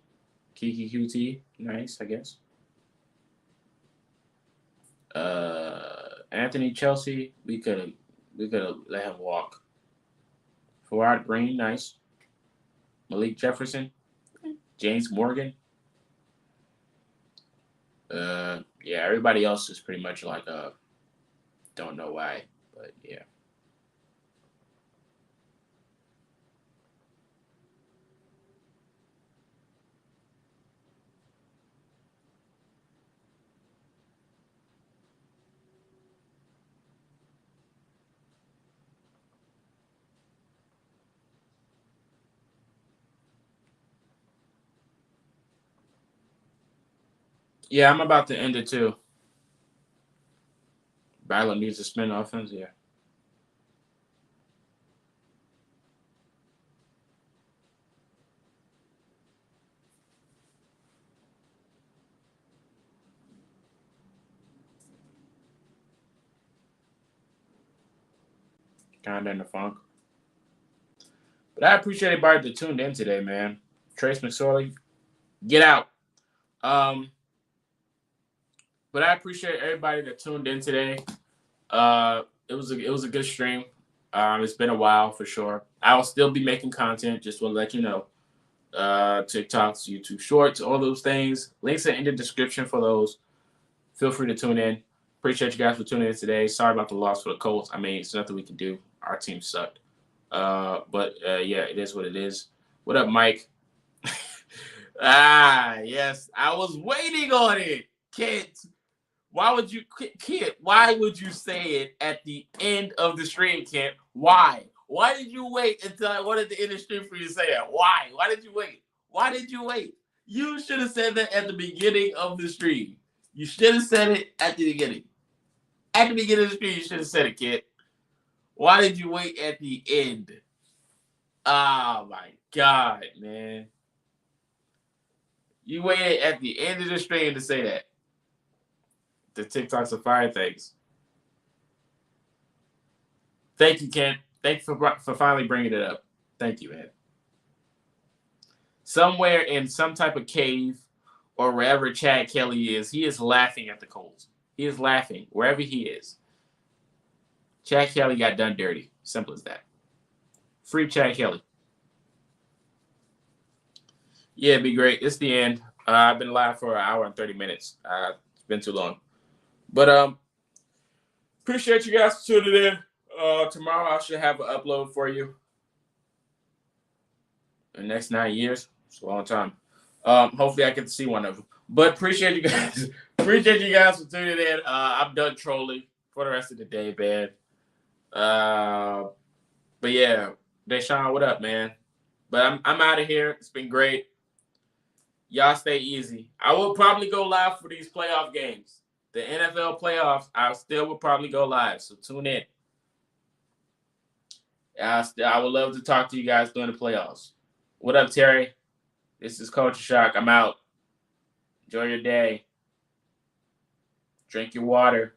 Kiki QT, nice, I guess. Anthony Chelsea, we could have let him walk. Fawad Green, nice. Malik Jefferson, James Morgan. Yeah, everybody else is pretty much like don't know why, but yeah. Yeah, I'm about to end it too. Battle needs to spin offense, yeah. Kinda in the funk. But I appreciate everybody that tuned in today, man. Trace McSorley, get out. Um, but I appreciate everybody that tuned in today. It was a good stream. It's been a while for sure. I will still be making content. Just want to let you know. TikToks, YouTube Shorts, all those things. Links are in the description for those. Feel free to tune in. Appreciate you guys for tuning in today. Sorry about the loss for the Colts. I mean, it's nothing we can do. Our team sucked. But yeah, it is what it is. What up, Mike? Yes. I was waiting on it. Kent. Why would you, Kent? Why would you say it at the end of the stream, Kent? Why? Why did you wait until I wanted to end the stream for you to say that? Why? Why did you wait? Why did you wait? You should have said that at the beginning of the stream. You should have said it at the beginning. At the beginning of the stream, you should have said it, Kent. Why did you wait at the end? Oh my God, man. You waited at the end of the stream to say that. The TikToks are fire things. Thank you, Kent. Thank you for finally bringing it up. Thank you, man. Somewhere in some type of cave or wherever Chad Kelly is, he is laughing at the Colts. He is laughing wherever he is. Chad Kelly got done dirty. Simple as that. Free Chad Kelly. Yeah, it'd be great. It's the end. I've been live for an hour and 30 minutes. It's been too long. But appreciate you guys for tuning in. Tomorrow I should have an upload for you. The next 9 years. It's a long time. Hopefully I get to see one of them. But appreciate you guys. Appreciate you guys for tuning in. I'm done trolling for the rest of the day, man. But yeah, Deshaun, what up, man? But I'm out of here. It's been great. Y'all stay easy. I will probably go live for these playoff games. The NFL playoffs, I still will probably go live. So tune in. I would love to talk to you guys during the playoffs. What up, Terry? This is Culture Shock. I'm out. Enjoy your day. Drink your water.